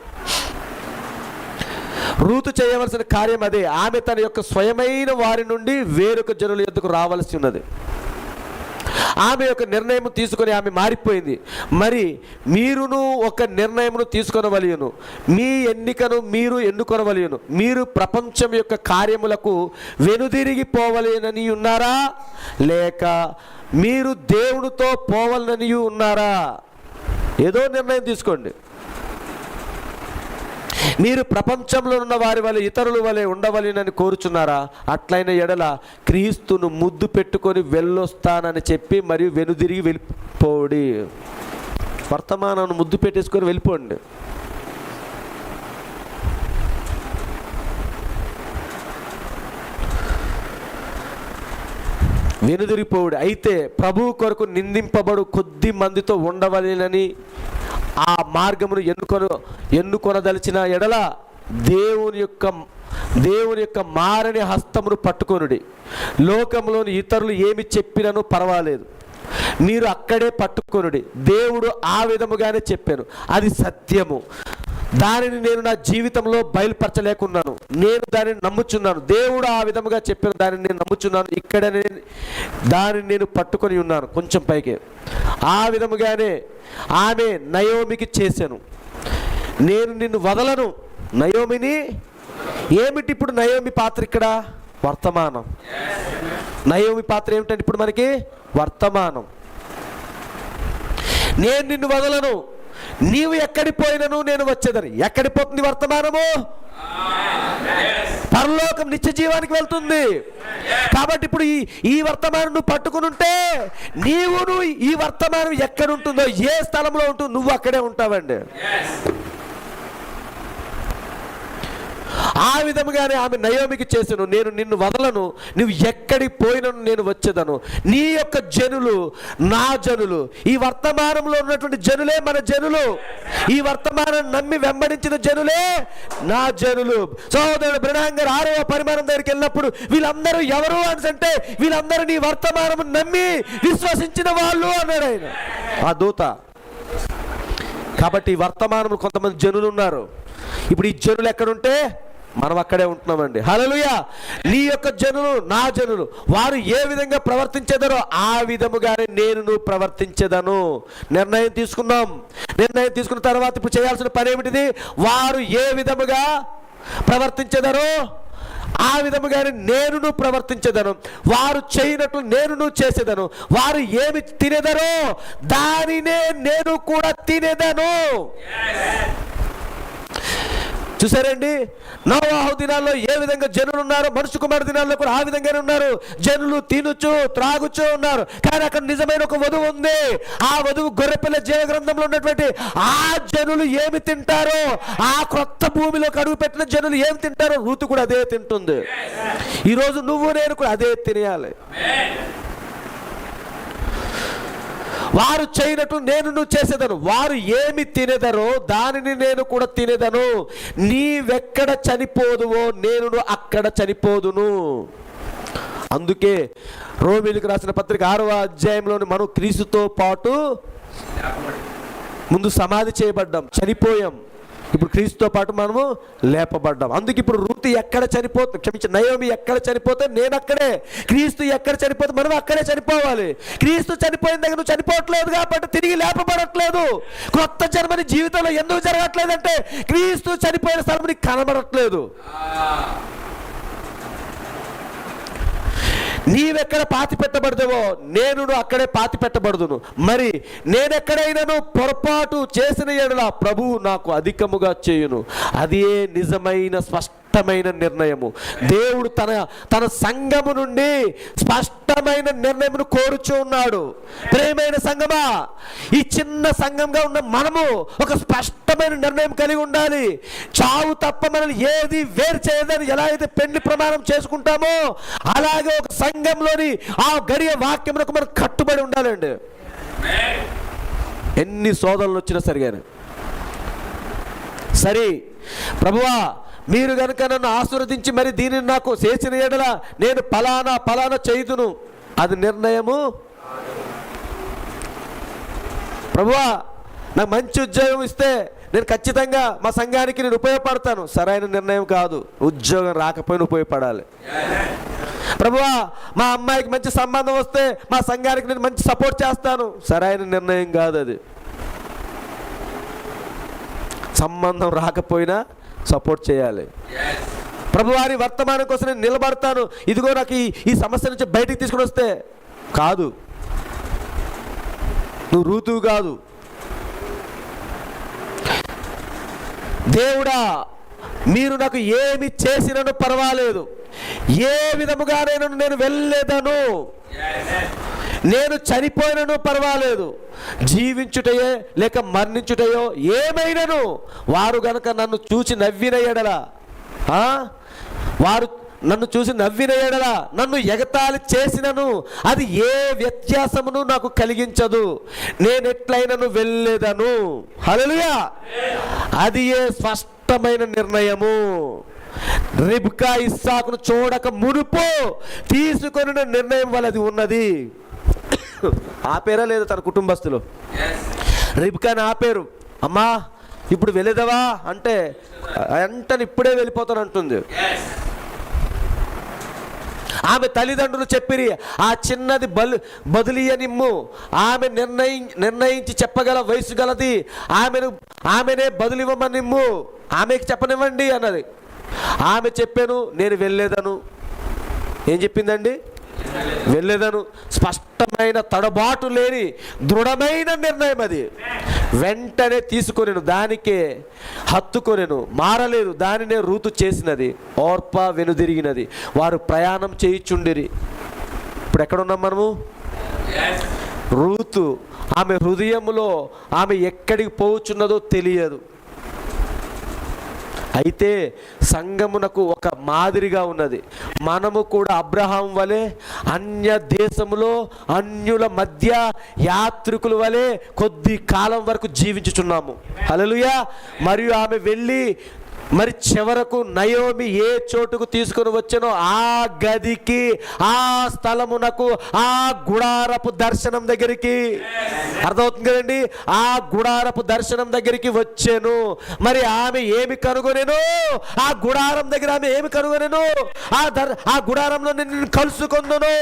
రూతు చేయవలసిన కార్యం అదే. ఆమె తన యొక్క స్వయమైన వారి నుండి వేరొక జనుల యొద్దకు రావాల్సి ఉన్నది. ఆమె యొక్క నిర్ణయం తీసుకొని ఆమె మారిపోయింది. మరి మీరును ఒక నిర్ణయమును తీసుకొనవలెను. మీ ఎన్నికను మీరు ఎన్నుకొనవలెను. మీరు ప్రపంచం యొక్క కార్యములకు వెనుదిరిగిపోవలెనని ఉన్నారా, లేక మీరు దేవునితో పోవాలని ఉన్నారా? ఏదో నిర్ణయం తీసుకోండి. మీరు ప్రపంచంలో ఉన్న వారి వలె ఇతరుల వలె ఉండవలెనని కోరుచున్నారా? అట్లయిన ఎడల క్రీస్తును ముద్దు పెట్టుకొని వెళ్ళొస్తానని చెప్పి మరియు వెనుదిరిగి వెళ్ళిపోండి. వర్తమానాన్ని ముద్దు పెట్టేసుకొని వెళ్ళిపోండి. వెనుదిరిపోవుడు. అయితే ప్రభువు కొరకు నిందింపబడు కొద్ది మందితో ఉండవలెనని ఆ మార్గమును ఎన్నుకొనదలిచిన ఎడల దేవుని యొక్క మారని హస్తమును పట్టుకొనుడి. లోకంలోని ఇతరులు ఏమి చెప్పినను పర్వాలేదు, మీరు అక్కడే పట్టుకొనుడి. దేవుడు ఆ విధముగానే చెప్పాను, అది సత్యము. దానిని నేను నా జీవితంలో బయలుపరచలేకున్నాను. నేను దానిని నమ్ముచున్నాను. దేవుడు ఆ విధముగా చెప్పిన దానిని నేను నమ్ముచున్నాను. ఇక్కడ దానిని నేను పట్టుకొని ఉన్నాను. కొంచెం పైకి. ఆ విధముగానే ఆమె నయోమికి చేశాను. నేను నిన్ను వదలను. నయోమిని ఏమిటి ఇప్పుడు నయోమి పాత్ర? ఇక్కడ వర్తమానం. నయోమి పాత్ర ఏమిటంటే ఇప్పుడు మనకి వర్తమానం. నేను నిన్ను వదలను, నీవు ఎక్కడి పోయినను నేను వచ్చేదని. ఎక్కడి పోతుంది వర్తమానము? పరలోకం, నిత్య జీవానికి వెళ్తుంది. కాబట్టి ఇప్పుడు ఈ వర్తమానం నువ్వు పట్టుకుని ఉంటే నువ్వు ఈ వర్తమానం ఎక్కడుంటుందో, ఏ స్థలంలో ఉంటుందో నువ్వు అక్కడే ఉంటావండి. ఆ విధముగానే ఆమె నయోమికి చేసెను, నేను నిన్ను వదలను, నువ్వు ఎక్కడికి పోయినను నేను వచ్చేదను. నీ యొక్క జనులు నా జనులు. ఈ వర్తమానంలో ఉన్నటువంటి జనులే మన జనులు. ఈ వర్తమానం నమ్మి వెంబడించిన జనులే నా జనులు. సహోదరుడు బ్రహ్నాం గారు 6వ పరిమాణం దగ్గరికి వెళ్ళినప్పుడు వీళ్ళందరూ ఎవరు అని అంటే, వీళ్ళందరూ నీ వర్తమానం నమ్మి విశ్వసించిన వాళ్ళు అన్నాడు ఆయన, ఆ దూత. కాబట్టి ఈ వర్తమానంలో కొంతమంది జనులు ఉన్నారు. ఇప్పుడు ఈ జనులు ఎక్కడుంటే మనం అక్కడే ఉంటున్నామండి. హల్లెలూయా. నీ యొక్క జనులు నా జనులు. వారు ఏ విధంగా ప్రవర్తించేదరో ఆ విధముగానే నేను ప్రవర్తించేదను. నిర్ణయం తీసుకున్నాం. నిర్ణయం తీసుకున్న తర్వాత ఇప్పుడు చేయాల్సిన పని ఏమిటిది? వారు ఏ విధముగా ప్రవర్తించేదరో ఆ విధముగానే నేను ప్రవర్తించేదను. వారు చేయనట్లు నేను చేసేదను. వారు ఏమి తినేదరో దానినే నేను కూడా తినేదను. చూసారండి, నోవాహు దినాల్లో ఏ విధంగా జనులు ఉన్నారో మనుష్య కుమారు దినాల్లో కూడా ఆ విధంగానే ఉన్నారు. జనులు తినుచు త్రాగుచూ ఉన్నారు. కానీ అక్కడ నిజమైన ఒక వధువు ఉంది. ఆ వధువు గొర్రెపిల్ల జీవ గ్రంథంలో ఉన్నటువంటి ఆ జనులు ఏమి తింటారో, ఆ క్రొత్త భూమిలో అడుగు పెట్టిన జనులు ఏమి తింటారో రూతు కూడా అదే తింటుంది. ఈరోజు నువ్వు నేను కూడా అదే తినేయాలి. వారు చేయనట్టు నేను చేసేదను. వారు ఏమి తినేదరో దానిని నేను కూడా తినేదను. నీవెక్కడ చనిపోదువో నేను అక్కడ చనిపోదును. అందుకే రోమీయులకు రాసిన పత్రిక 6వ అధ్యాయంలోని మనం క్రీస్తుతో పాటు ముందు సమాధి చేయబడ్డాం, చనిపోయాం. ఇప్పుడు క్రీస్తుతో పాటు మనము లేపబడ్డాం. అందుకే ఇప్పుడు రూతు ఎక్కడ చనిపోతే, క్షమించి నయోమి ఎక్కడ చనిపోతే నేను అక్కడే, క్రీస్తు ఎక్కడ చనిపోతే మనం అక్కడే చనిపోవాలి. క్రీస్తు చనిపోయిన దగ్గర నువ్వు చనిపోవట్లేదు కాబట్టి తిరిగి లేపబడట్లేదు. కొత్త జన్మని జీవితంలో ఎందుకు జరగట్లేదంటే క్రీస్తు చనిపోయిన స్థలం నీకు కనబడట్లేదు. నీవెక్కడ పాతి పెట్టబడదేవో నేను అక్కడే పాతి పెట్టబడదును. మరి నేనెక్కడైనాను పొరపాటు చేసిన యెడల ప్రభువు నాకు అధికముగా చేయును. అదే నిజమైన స్పష్టమైన నిర్ణయము. దేవుడు తన సంఘము నుండి స్పష్టమైన నిర్ణయమును కోరుచూ ఉన్నాడు. ప్రేమైన సంఘమా, ఈ చిన్న సంఘంగా ఉన్న మనము ఒక స్పష్టమైన నిర్ణయం కలిగి ఉండాలి. చావు తప్ప మనల్ని ఏది వేరు చేయదని ఎలా అయితే పెళ్లి ప్రమాణం చేసుకుంటామో అలాగే ఒక సంఘంలోని ఆ గడియ వాక్యములకు మనం కట్టుబడి ఉండాలండి. ఎన్ని శోధనలు వచ్చినా సరిగానే సరే, ప్రభువా మీరు గనుక నన్ను ఆశీర్వదించి మరి దీనిని నాకు చేసిన యెడల నేను ఫలానా చేయుదును. అది నిర్ణయము. ప్రభువా నాకు మంచి ఉద్యోగం ఇస్తే నేను ఖచ్చితంగా మా సంఘానికి నేను ఉపయోగపడతాను. సరైన నిర్ణయం కాదు. ఉద్యోగం రాకపోయినా ఉపయోగపడాలి. ప్రభువా మా అమ్మాయికి మంచి సంబంధం వస్తే మా సంఘానికి నేను మంచి సపోర్ట్ చేస్తాను. సరైన నిర్ణయం కాదు అది. సంబంధం రాకపోయినా సపోర్ట్ చేయాలి. ప్రభువారి వర్తమానం కోసం నేను నిలబడతాను, ఇదిగో నాకు ఈ సమస్య నుంచి బయటికి తీసుకుని వస్తే కాదు. నువ్వు రూతువు కాదు. దేవుడా మీరు నాకు ఏమి చేసినను పర్వాలేదు, ఏ విధముగానైనా నేను వెళ్ళలేదను, నేను చనిపోయినను పర్వాలేదు, జీవించుటయే లేక మరణించుటయో ఏమైనను వారు గనక నన్ను చూసి నవ్విన యెడల, వారు నన్ను చూసి నవ్విన యెడల నన్ను ఎగతాళి చేసినను అది ఏ వ్యత్యాసమును నాకు కలిగించదు, నేనెట్లయినను వెళ్ళేదను. హల్లెలూయా. అది ఏ స్పష్టమైన నిర్ణయము. రిబ్కా ఇస్సాకును చూడక మునుపు తీసుకొనిన నిర్ణయం వాళ్ళది ఉన్నది. ఆపేరా లేదా తన కుటుంబస్తులు? రిబ్కాని ఆపేరు. అమ్మా ఇప్పుడు వెళ్ళేదవా అంటే వెంటనే ఇప్పుడే వెళ్ళిపోతాను అంటుంది. ఆమె తల్లిదండ్రులు చెప్పిరి ఆ చిన్నది బదులియనిమ్ము, ఆమె నిర్ణయించి చెప్పగల వయసు గలది, ఆమెనే బదులివ్వమనిమ్ము, ఆమెకి చెప్పనివ్వండి అన్నది. ఆమె చెప్పాను నేను వెళ్ళేదను. ఏం చెప్పిందండి? వెళ్ళేదను. స్పష్టమైన తడబాటు లేని దృఢమైన నిర్ణయం అది. వెంటనే తీసుకొనెను, దానికే హత్తుకొనెను, మారలేదు. దానినే రూతు చేసినది, ఓర్ప వెనుదిరిగినది. వారు ప్రయాణం చేయుచుండిరి. ఇప్పుడు ఎక్కడున్నాం మనము? రూతు ఆమె హృదయములో ఆమె ఎక్కడికి పోచున్నదో తెలియదు. అయితే సంఘమునకు ఒక మాదిరిగా ఉన్నది. మనము కూడా అబ్రహాం వలె అన్య దేశములో అన్యుల మధ్య యాత్రికుల వలె కొద్ది కాలం వరకు జీవించుచున్నాము. హల్లెలూయా. మరియు ఆమె వెళ్ళి మరి చివరకు నయోమి ఏ చోటుకు తీసుకొని వచ్చానో ఆ గదికి, ఆ స్థలమునకు, ఆ గుడారపు దర్శనం దగ్గరికి, అర్థమవుతుంది కదండి, ఆ గుడారపు దర్శనం దగ్గరికి వచ్చాను. మరి ఆమె ఏమి కనుగొనేను? ఆ గుడారం దగ్గర ఆమె ఏమి కనుగొనేను? ఆ గుడారంలో నేను కలుసుకొందును.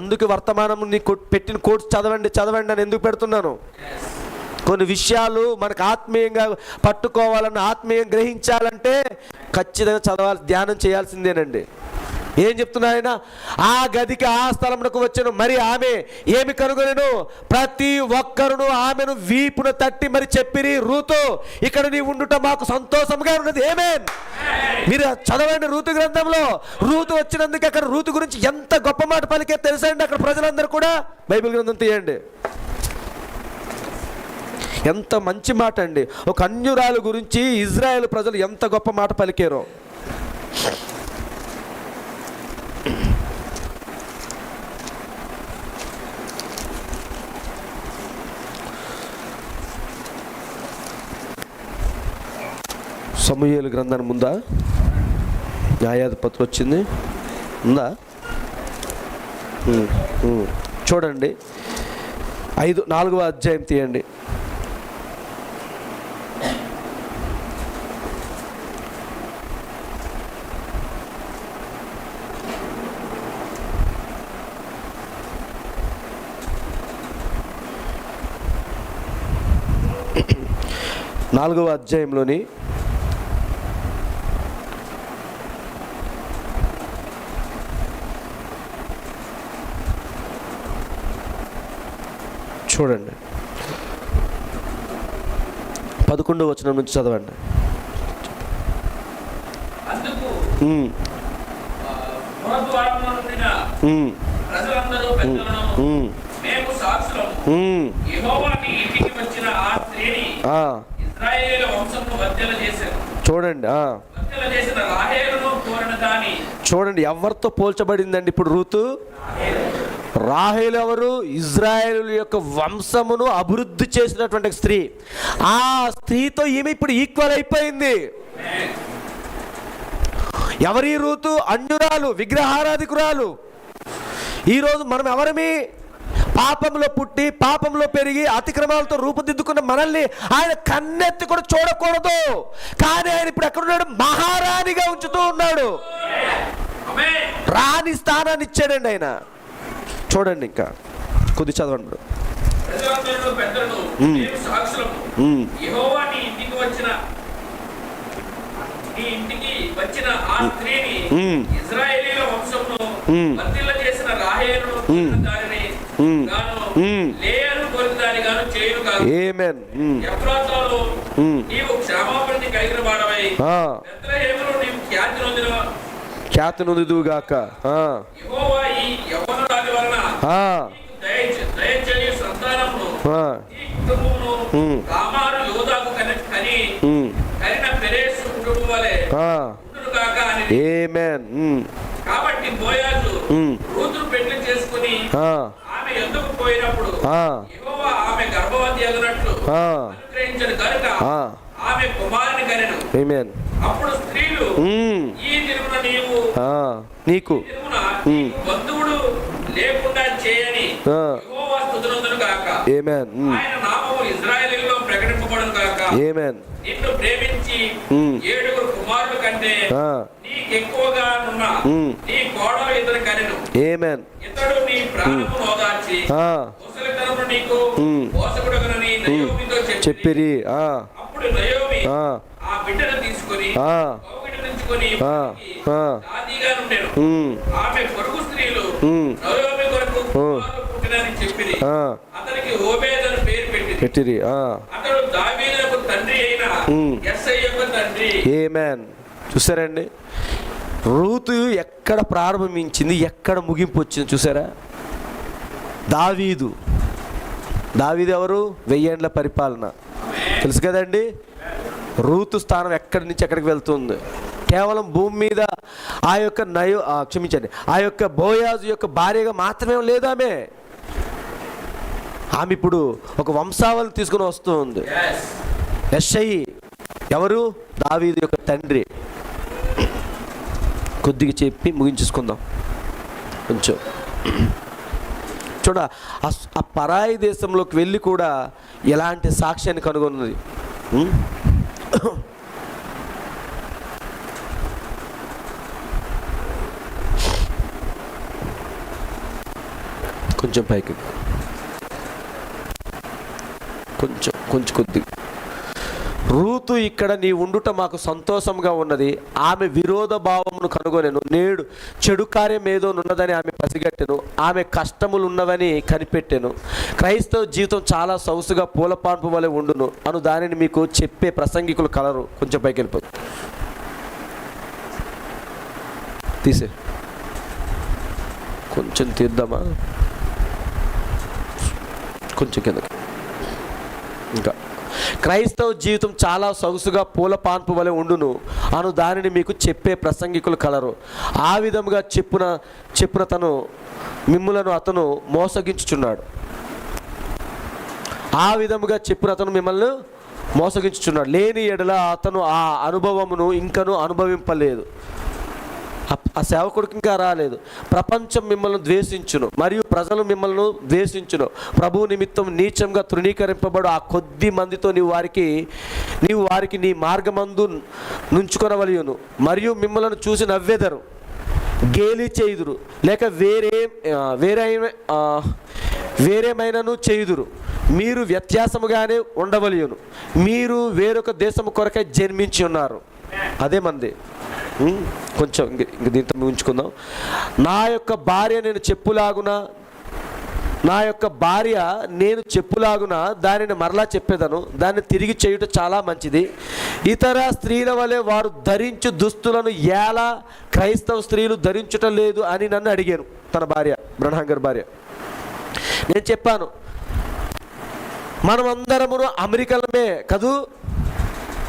అందుకు వర్తమానం నీకు పెట్టిన కోర్స్ చదవండి అని ఎందుకు పెడుతున్నాను? కొన్ని విషయాలు మనకు ఆత్మీయంగా పట్టుకోవాలని, ఆత్మీయంగా గ్రహించాలంటే ఖచ్చితంగా చదవాలి, ధ్యానం చేయాల్సిందేనండి. ఏం చెప్తున్నా ఆయన? ఆ గదికి, ఆ స్థలమునకు వచ్చాను. మరి ఆమె ఏమి కనుగొనెను? ప్రతి ఒక్కరును ఆమెను వీపును తట్టి మరి చెప్పిరి, రూతు ఇక్కడ నీ ఉండుట మాకు సంతోషంగా ఉన్నది. ఆమేన్. మీరు చదవండి రూతు గ్రంథంలో. రూతు వచ్చినందుకు అక్కడ రూతు గురించి ఎంత గొప్ప మాట పలికే తెలుసా అండి? అక్కడ ప్రజలందరూ కూడా బైబిల్ గ్రంథం తీయండి, ఎంత మంచి మాట అండి. ఒక అన్యురాలు గురించి ఇజ్రాయేల్ ప్రజలు ఎంత గొప్ప మాట పలికారో. సమూయేలు గ్రంథాన్ని ముందా? న్యాయాధిపతులు వచ్చింది ఉందా? చూడండి, 4వ అధ్యాయం తీయండి. నాలుగవ అధ్యాయంలోని 11వ వచనం నుంచి చదవండి. చూడండి ఎవరితో పోల్చబడిందండి ఇప్పుడు రూతు? రాహేలు ఎవరు? ఇజ్రాయేలు యొక్క వంశమును అభివృద్ధి చేసినటువంటి స్త్రీ. ఆ స్త్రీతో ఈమె ఇప్పుడు ఈక్వల్ అయిపోయింది. ఎవరి రూతు? అన్యురాలు, విగ్రహారాధికురాలు. ఈరోజు మనం ఎవరమి? పాపంలో పుట్టి, పాపంలో పెరిగి, అతిక్రమాలతో రూపుదిద్దుకున్న మనల్ని ఆయన కన్నెత్తి కూడా చూడకూడదు. కానీ ఆయన ఇప్పుడు ఎక్కడున్నాడు? మహారాణిగా ఉంచుతూ ఉన్నాడు. రాణి స్థానాన్ని ఇచ్చాడండి ఆయన. చూడండి, ఇంకా కొద్ది చదవండి. ఖ్యాతి నొందుదుగాక. కాబట్టి బోయాజు రూతును పెళ్లి చేసుకుని ఆమె ఎందుకు పోయినప్పుడు యెహోవా ఆమె గర్భవతి అగునట్లు అనుగ్రహించను కనుక ఆమె కుమారుని కనెను. ఆమేన్. అప్పుడు స్త్రీలు ఈ దినమున నీకు బంధువుడు లేకుండా చేయని యెహోవా స్తుతినందును గాక. ఆమేన్. ఆయన నామము ఇశ్రాయేలులో ప్రకటింపబడును గాక. ఆమేన్. నిన్ను ప్రేమించి 7 కుమారుల కంటే నీకెక్కువగా ఉన్న నీ కోడలు ఇతను కనెను. ఆమేన్. ఇతడు నీ ప్రాణము ఓదార్చి ముసలితనమును నీకు పోషకుడగునని నయోమితో చెప్పిరి. అప్పుడు నయోమి ఆ బిడ్డను తీసుకొని కౌగిట నుంచి తెచ్చుకొని దాదిగా నుండెను. ఆమె పొరుగు స్త్రీలు నయోమి కొరకు కుమారుడు పుట్టినని చెప్పిరి. అతనికి ఓబేద్ అని పేరు పెట్టిరి. అతడు దావీదుకు తండ్రి అయిన యెస్సై యొక్క తండ్రి. ఆమేన్. చూసారండి, రూతు ఎక్కడ ప్రారంభించింది, ఎక్కడ ముగింపు వచ్చింది చూసారా? దావీదు ఎవరు? 1000 ఏండ్ల పరిపాలన తెలుసు కదండి. రూతు స్థానం ఎక్కడి నుంచి ఎక్కడికి వెళ్తుంది? కేవలం భూమి మీద ఆ యొక్క ఆ యొక్క బోయాజు యొక్క భార్యగా మాత్రమే లేదు ఆమె ఇప్పుడు ఒక వంశావళి తీసుకుని వస్తుంది. యెస్సై ఎవరు? దావీదు యొక్క తండ్రి. కొద్దిగా చెప్పి ముగించేసుకుందాం. కొంచెం చూడ, ఆ పరాయి దేశంలోకి వెళ్ళి కూడా ఎలాంటి సాక్ష్యాన్ని కనుగొన్నది. కొంచెం పైకి, కొంచెం కొద్దిగా. రూతు ఇక్కడ నీ ఉండుట మాకు సంతోషంగా ఉన్నది. ఆమె విరోధ భావమును కనుగొనెను. నేడు చెడు కార్యం ఏదో ఉన్నదని ఆమె పసిగట్టెను. ఆమె కష్టములు ఉన్నవని కనిపెట్టెను. క్రైస్తవ జీవితం చాలా సొగసుగా పూలపాన్పు వలె ఉండును అను దానిని మీకు చెప్పే ప్రసంగికులు కలరు. కొంచెం పైకి వెళ్ళిపోదు, తీసే, కొంచెం తీద్దామా, కొంచెం కిందకి. ఇంకా క్రైస్తవ జీవితం చాలా సొగసుగా పూల పాన్పు వలె ఉండును అను దానిని మీకు చెప్పే ప్రసంగికులు కలరు. ఆ విధముగా చెప్పున తను మిమ్ములను అతను మోసగించుచున్నాడు. ఆ విధముగా చెప్పున అతను మిమ్మల్ని మోసగించుచున్నాడు. లేని ఎడల అతను ఆ అనుభవమును ఇంకను అనుభవింపలేదు. ఆ సేవకుడికి ఇంకా రాలేదు. ప్రపంచం మిమ్మల్ని ద్వేషించును మరియు ప్రజలు మిమ్మల్ని ద్వేషించును. ప్రభు నిమిత్తం నీచంగా తృణీకరింపబడు ఆ కొద్ది మందితో నీవు వారికి నీ మార్గమందు నుంచుకొనవలయును. మరియు మిమ్మల్ని చూసి నవ్వెదరు, గేలి చేయుదురు, లేక వేరేమైనను చేయుదురు. మీరు వ్యత్యాసముగానే ఉండవలయును. మీరు వేరొక దేశము కొరకై జన్మించి ఉన్నారు. అదే మంది. కొంచెం ఇంక దీంతో ఉంచుకుందాం. నా యొక్క భార్య నేను చెప్పులాగున దానిని మరలా చెప్పేదను. దాన్ని తిరిగి చేయుట చాలా మంచిది. ఇతర స్త్రీల వలె వారు ధరించు దుస్తులను ఎలా క్రైస్తవ స్త్రీలు ధరించుట లేదు అని నన్ను అడిగాను. తన భార్య, బ్రహ్నాం గారి భార్య. నేను చెప్పాను, మనమందరము అమెరికలమే కదూ.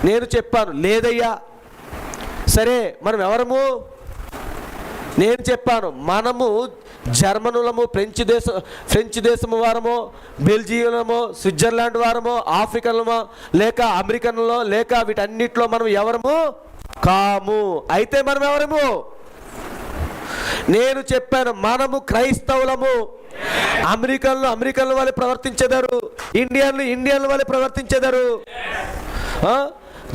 నేను చెప్పాను, లేదయ్యా. సరే, మనం ఎవరము? నేను చెప్పాను, మనము జర్మనులము, ఫ్రెంచ్ దేశము వారమో, బెల్జియంలమో, స్విట్జర్లాండ్ వారమో, ఆఫ్రికన్లమో, లేక అమెరికన్లో, లేక వీటన్నిటిలో మనం ఎవరము కాము. అయితే మనం ఎవరము? నేను చెప్పాను, మనము క్రైస్తవులము. అమెరికన్ల వల్ల ప్రవర్తించేదారు, ఇండియన్ల వల్ల ప్రవర్తించేదారు,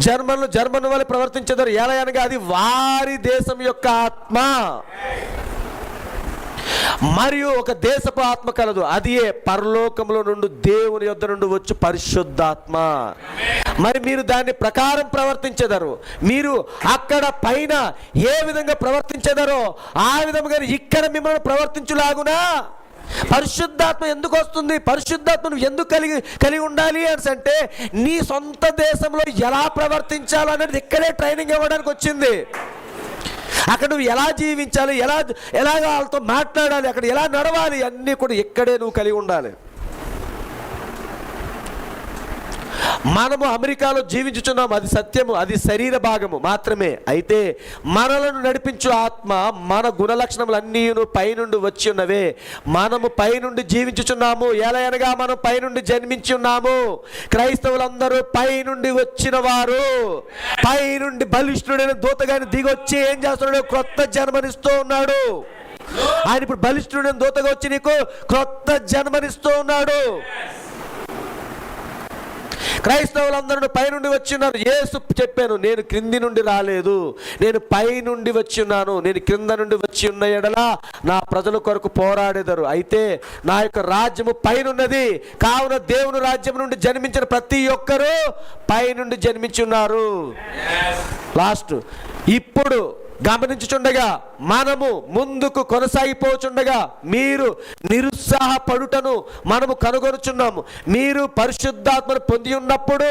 జర్మన్ వల్ల ప్రవర్తించేదారు. ఎలా అనగా అది వారి దేశం యొక్క ఆత్మ. మరియు ఒక దేశపు ఆత్మ కలదు, అది పరలోకములో నుండి దేవుని యొద్ద నుండి వచ్చి పరిశుద్ధాత్మ. మరి మీరు దాని ప్రకారం ప్రవర్తించేదారు. మీరు అక్కడ పైన ఏ విధంగా ప్రవర్తించేదారో ఆ విధంగా ఇక్కడ మిమ్మల్ని ప్రవర్తించులాగునా. పరిశుద్ధాత్మ ఎందుకు వస్తుంది? పరిశుద్ధాత్మను ఎందుకు కలిగి ఉండాలి అంటే నీ సొంత దేశంలో ఎలా ప్రవర్తించాలో అనేది ఇక్కడే ట్రైనింగ్ ఇవ్వడానికి వచ్చింది. అక్కడ నువ్వు ఎలా జీవించాలి, ఎలాగ వాళ్ళతో మాట్లాడాలి, అక్కడ ఎలా నడవాలి, అన్నీ కూడా ఇక్కడే నువ్వు కలిగి ఉండాలి. మనము అమెరికాలో జీవించుచున్నాము, అది సత్యము, అది శరీర భాగము మాత్రమే. అయితే మనలను నడిపించు ఆత్మ, మన గుణలక్షణములన్నీ పైనుండి వచ్చి ఉన్నవే. మనము పైనుండి జీవించుచున్నాము. ఎలా అనగా మనం పైనుండి జన్మించి ఉన్నాము. క్రైస్తవులందరూ పైనుండి వచ్చిన వారు. పైనుండి బలిష్ఠుడైన దూతగాని దిగొచ్చి ఏం చేస్తున్నాడు? క్రొత్త జన్మనిస్తూ ఉన్నాడు. ఆయన ఇప్పుడు బలిష్ఠుడైన దూతగా వచ్చి నీకు క్రొత్త జన్మనిస్తూ ఉన్నాడు. క్రైస్తవులందరూ పైనుండి వచ్చి ఉన్నారు. యేసు చెప్పాను, నేను క్రింది నుండి రాలేదు, నేను పై నుండి వచ్చి ఉన్నాను. నేను క్రింద నుండి వచ్చి ఉన్న ఎడల నా ప్రజల కొరకు పోరాడేదారు. అయితే నా యొక్క రాజ్యము పైనున్నది. కావున దేవుని రాజ్యం నుండి జన్మించిన ప్రతి ఒక్కరూ పై నుండి జన్మించి ఉన్నారు. లాస్ట్, ఇప్పుడు గమనించుచుండగా మనము ముందుకు కొనసాగిపోచుండగా మీరు నిరుత్సాహపడుటను మనము కనుగొనుచున్నాము. మీరు పరిశుద్ధాత్మను పొంది ఉన్నప్పుడు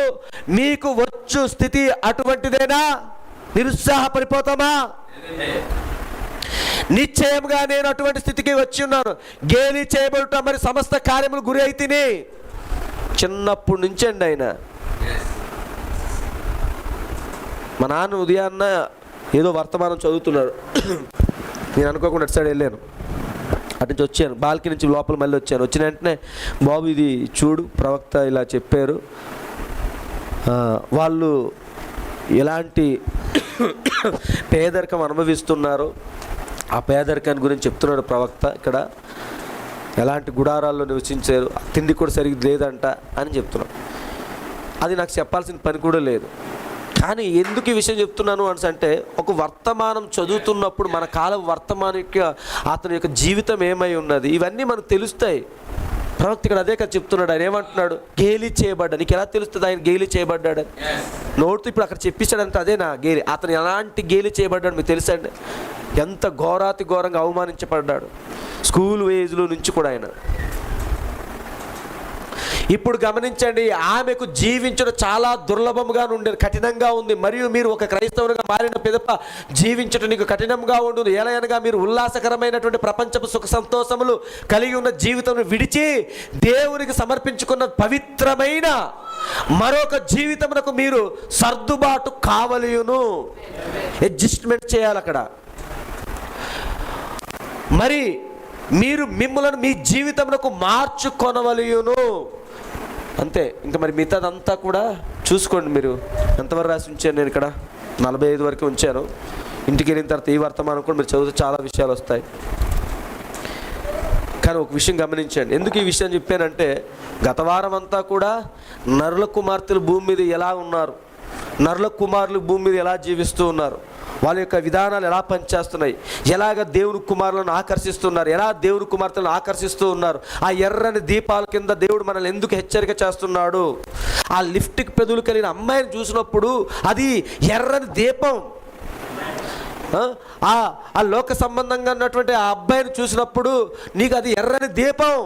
మీకు వచ్చు స్థితి అటువంటిదేనా? నిరుత్సాహపడిపోతామా? నిశ్చయంగా నేను అటువంటి స్థితికి వచ్చి ఉన్నాను. గేలి చేయబడుట మరి సమస్త కార్యములు గురి అయితేనే. చిన్నప్పటి నుంచి అండి ఆయన, మా నాన్న ఉదయాన్న ఏదో వర్తమానం చదువుతున్నాడు. నేను అనుకోకుండా అటు సైడ్ వెళ్ళాను, అటు నుంచి వచ్చాను, బాల్కనీ నుంచి లోపల మళ్ళీ వచ్చాను. వచ్చిన వెంటనే బాబు ఇది చూడు, ప్రవక్త ఇలా చెప్పారు, వాళ్ళు ఎలాంటి పేదరికం అనుభవిస్తున్నారు, ఆ పేదరికాన్ని గురించి చెప్తున్నాడు ప్రవక్త. ఇక్కడ ఎలాంటి గుడారాల్లో నివసించారు, తిండి కూడా సరిగ్గా లేదంట అని చెప్తున్నాడు. అది నాకు చెప్పాల్సిన పని కూడా లేదు. కానీ ఎందుకు ఈ విషయం చెప్తున్నాను అంటే, ఒక వర్తమానం చదువుతున్నప్పుడు మన కాలం వర్తమానిక అతని యొక్క జీవితం ఏమై ఉన్నది ఇవన్నీ మనకు తెలుస్తాయి. ప్రవక్త ఇక్కడ అదే కదా చెప్తున్నాడు. ఆయన ఏమంటున్నాడు? గేలి చేయబడ్డా. నీకు ఎలా తెలుస్తుంది ఆయన గేలి చేయబడ్డాడని? నోటితో ఇప్పుడు అక్కడ చెప్పిస్తాడంటే అదే నా గేలి. అతను ఎలాంటి గేలి చేయబడ్డాడు మీకు తెలుసండి? ఎంత ఘోరాతి ఘోరంగా అవమానించబడ్డాడు స్కూల్ ఏజ్లో నుంచి కూడా ఆయన. ఇప్పుడు గమనించండి, ఆమెకు జీవించడం చాలా దుర్లభముగా ఉండేది, కఠినంగా ఉంది. మరియు మీరు ఒక క్రైస్తవునిగా మారిన పిదప జీవించడం నీకు కఠినంగా ఉండును. ఎలా అనగా మీరు ఉల్లాసకరమైనటువంటి ప్రపంచపు సుఖ సంతోషములు కలిగి ఉన్న జీవితం విడిచి దేవునికి సమర్పించుకున్న పవిత్రమైన మరొక జీవితమునకు మీరు సర్దుబాటు కావలియును. అడ్జస్ట్మెంట్ చేయాలి అక్కడ. మరి మీరు మిమ్మల్ని మీ జీవితమునకు మార్చుకొనవలయును. అంతే. ఇంకా మరి మిగతాదంతా కూడా చూసుకోండి. మీరు ఎంతవరకు రాసి ఉంచాను? నేను ఇక్కడ 45 వరకు ఉంచాను. ఇంటికి వెళ్ళిన తర్వాత ఈ వర్తమానం కూడా మీరు చదివితే చాలా విషయాలు వస్తాయి. కానీ ఒక విషయం గమనించండి. ఎందుకు ఈ విషయం చెప్పానంటే, గత వారం అంతా కూడా నరుల కుమార్తెలు భూమి మీద ఎలా ఉన్నారు, నరుల కుమారులు భూమి మీద ఎలా జీవిస్తూ ఉన్నారు, వాళ్ళ యొక్క విధానాలు ఎలా పనిచేస్తున్నాయి, ఎలాగ దేవుని కుమారులను ఆకర్షిస్తున్నారు, ఎలా దేవుని కుమార్తెలను ఆకర్షిస్తూ ఉన్నారు, ఆ ఎర్రని దీపాల కింద దేవుడు మనల్ని ఎందుకు హెచ్చరిక చేస్తున్నాడు. ఆ లిఫ్ట్కి పెదవులు కలిగిన అమ్మాయిని చూసినప్పుడు అది ఎర్రని దీపం. ఆ లోక సంబంధంగా ఉన్నటువంటి ఆ అబ్బాయిని చూసినప్పుడు నీకు అది ఎర్రని దీపం.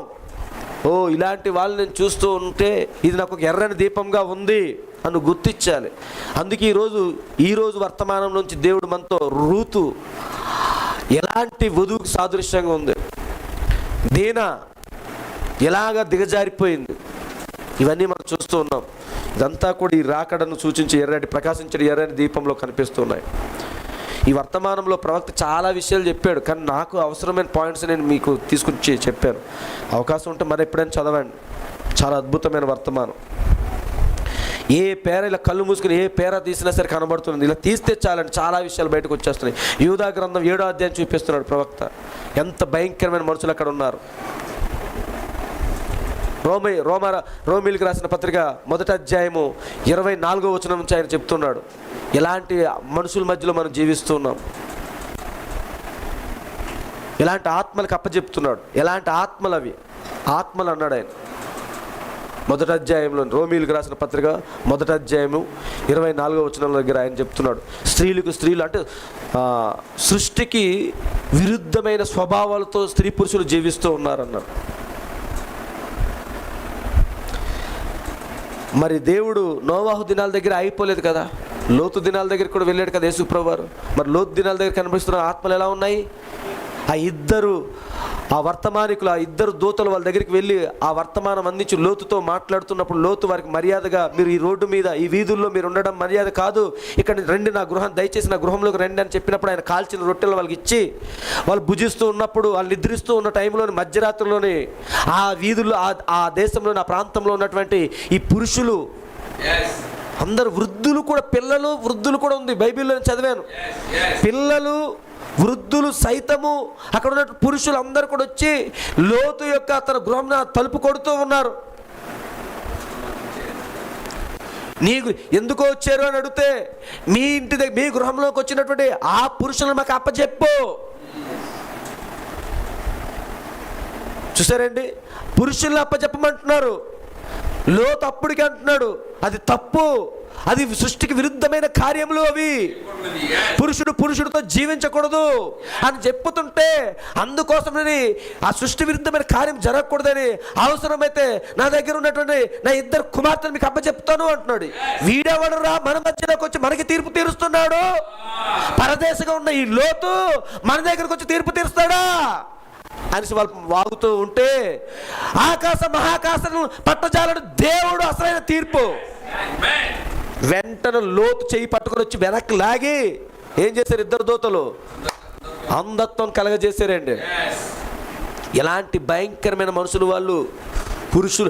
ఓ, ఇలాంటి వాళ్ళని నేను చూస్తూ ఉంటే ఇది నాకు ఒక ఎర్రని దీపంగా ఉంది అని గుర్తించాలి. అందుకే ఈరోజు వర్తమానం నుంచి దేవుడు మనతో రూతు ఎలాంటి వధువుకు సాదృశ్యంగా ఉంది, దీనా ఎలాగ దిగజారిపోయింది, ఇవన్నీ మనం చూస్తూ ఉన్నాం. ఇదంతా కూడా ఈ రాకడను సూచించి ప్రకాశించే ఎర్రని దీపంలో కనిపిస్తున్నాయి. ఈ వర్తమానంలో ప్రవక్త చాలా విషయాలు చెప్పాడు, కానీ నాకు అవసరమైన పాయింట్స్ నేను మీకు తీసుకొచ్చి చెప్పాను. అవకాశం ఉంటే మరి ఎప్పుడైనా చదవండి. చాలా అద్భుతమైన వర్తమానం. ఏ పేర ఇలా కళ్ళు మూసుకుని ఏ పేర తీసినా సరే కనబడుతుంది. ఇలా తీస్తే చాలండి, చాలా విషయాలు బయటకు వచ్చేస్తున్నాయి. యూదా గ్రంథం 7వ అధ్యాయం చూపిస్తున్నాడు ప్రవక్త. ఎంత భయంకరమైన మనుషులు అక్కడ ఉన్నారు. రోమీలకు రాసిన పత్రిక 1వ అధ్యాయము 24వ వచనం నుంచి ఆయన చెప్తున్నాడు, ఎలాంటి మనుషుల మధ్యలో మనం జీవిస్తున్నాం, ఎలాంటి ఆత్మలకు అప్పచెప్తున్నాడు, ఎలాంటి ఆత్మలు అవి ఆత్మలు అన్నాడు ఆయన. 1వ అధ్యాయంలో రోమీలకు రాసిన పత్రిక 1వ అధ్యాయము 24వ వచనం దగ్గర ఆయన చెప్తున్నాడు, స్త్రీలు అంటే సృష్టికి విరుద్ధమైన స్వభావాలతో స్త్రీ పురుషులు జీవిస్తూ ఉన్నారన్నాడు. మరి దేవుడు నోవాహు దినాల దగ్గర అయిపోలేదు కదా, లోతు దినాల దగ్గర కూడా వెళ్ళాడు కదా యేసు ప్రభువారు. మరి లోతు దినాల దగ్గర కనిపిస్తున్న ఆత్మలు ఎలా ఉన్నాయి? ఆ వర్తమానికులు, ఆ ఇద్దరు దూతలు వాళ్ళ దగ్గరికి వెళ్ళి ఆ వర్తమానం అందించి లోతుతో మాట్లాడుతున్నప్పుడు లోతు వారికి మర్యాదగా, మీరు ఈ రోడ్డు మీద ఈ వీధుల్లో మీరు ఉండడం మర్యాద కాదు, ఇక్కడ రండి నా గృహం, దయచేసి నా గృహంలోకి రండి అని చెప్పినప్పుడు ఆయన కాల్చిన రొట్టెలు వాళ్ళకి ఇచ్చి వాళ్ళు భుజిస్తూ ఉన్నప్పుడు, వాళ్ళు నిద్రిస్తూ ఉన్న టైంలోని మధ్యరాత్రిలోని ఆ వీధుల్లో ఆ దేశంలోని ఆ ప్రాంతంలో ఉన్నటువంటి ఈ పురుషులు అందరు, వృద్ధులు కూడా, పిల్లలు వృద్ధులు కూడా ఉంది బైబిల్లో చదివాను. పిల్లలు వృద్ధులు సైతము అక్కడ ఉన్న పురుషులు అందరూ కూడా వచ్చి లోతు యొక్క తన గృహం తలుపు కొడుతూ ఉన్నారు. నీకు ఎందుకో వచ్చారు అని అడిగితే, మీ ఇంటి దగ్గర మీ గృహంలోకి వచ్చినటువంటి ఆ పురుషులను మాకు అప్పచెప్పు. చూసారండి, పురుషుల్ని అప్పచెప్పమంటున్నారు. లోతు అప్పటికి అంటున్నాడు అది తప్పు, అది సృష్టికి విరుద్ధమైన కార్యములు అవి. పురుషుడు పురుషుడితో జీవించకూడదు అని చెప్పుతుంటే, అందుకోసమని ఆ సృష్టి విరుద్ధమైన కార్యం జరగకూడదని అవసరమైతే నా దగ్గర ఉన్నటువంటి నా 2 కుమార్తెలు మీకు అప్పచెప్తాను అంటున్నాడు. వీడెవడు రా మన మధ్యలోకి వచ్చి మనకి తీర్పు తీరుస్తున్నాడు? పరదేశంగా ఉన్న ఈ లోతు మన దగ్గరకు వచ్చి తీర్పు తీరుస్తాడా అని వాళ్ళు వాగుతూ ఉంటే, ఆకాశ మహాకాశం పట్టజాలడు దేవుడు అసలైన తీర్పు. వెంటనే లోతు చేయి పట్టుకొని వచ్చి వెనక్కి లాగి ఏం చేశారు? 2 దూతలు అంధత్వం కలగజేశారండి. ఎలాంటి భయంకరమైన మనుషులు వాళ్ళు, పురుషులు.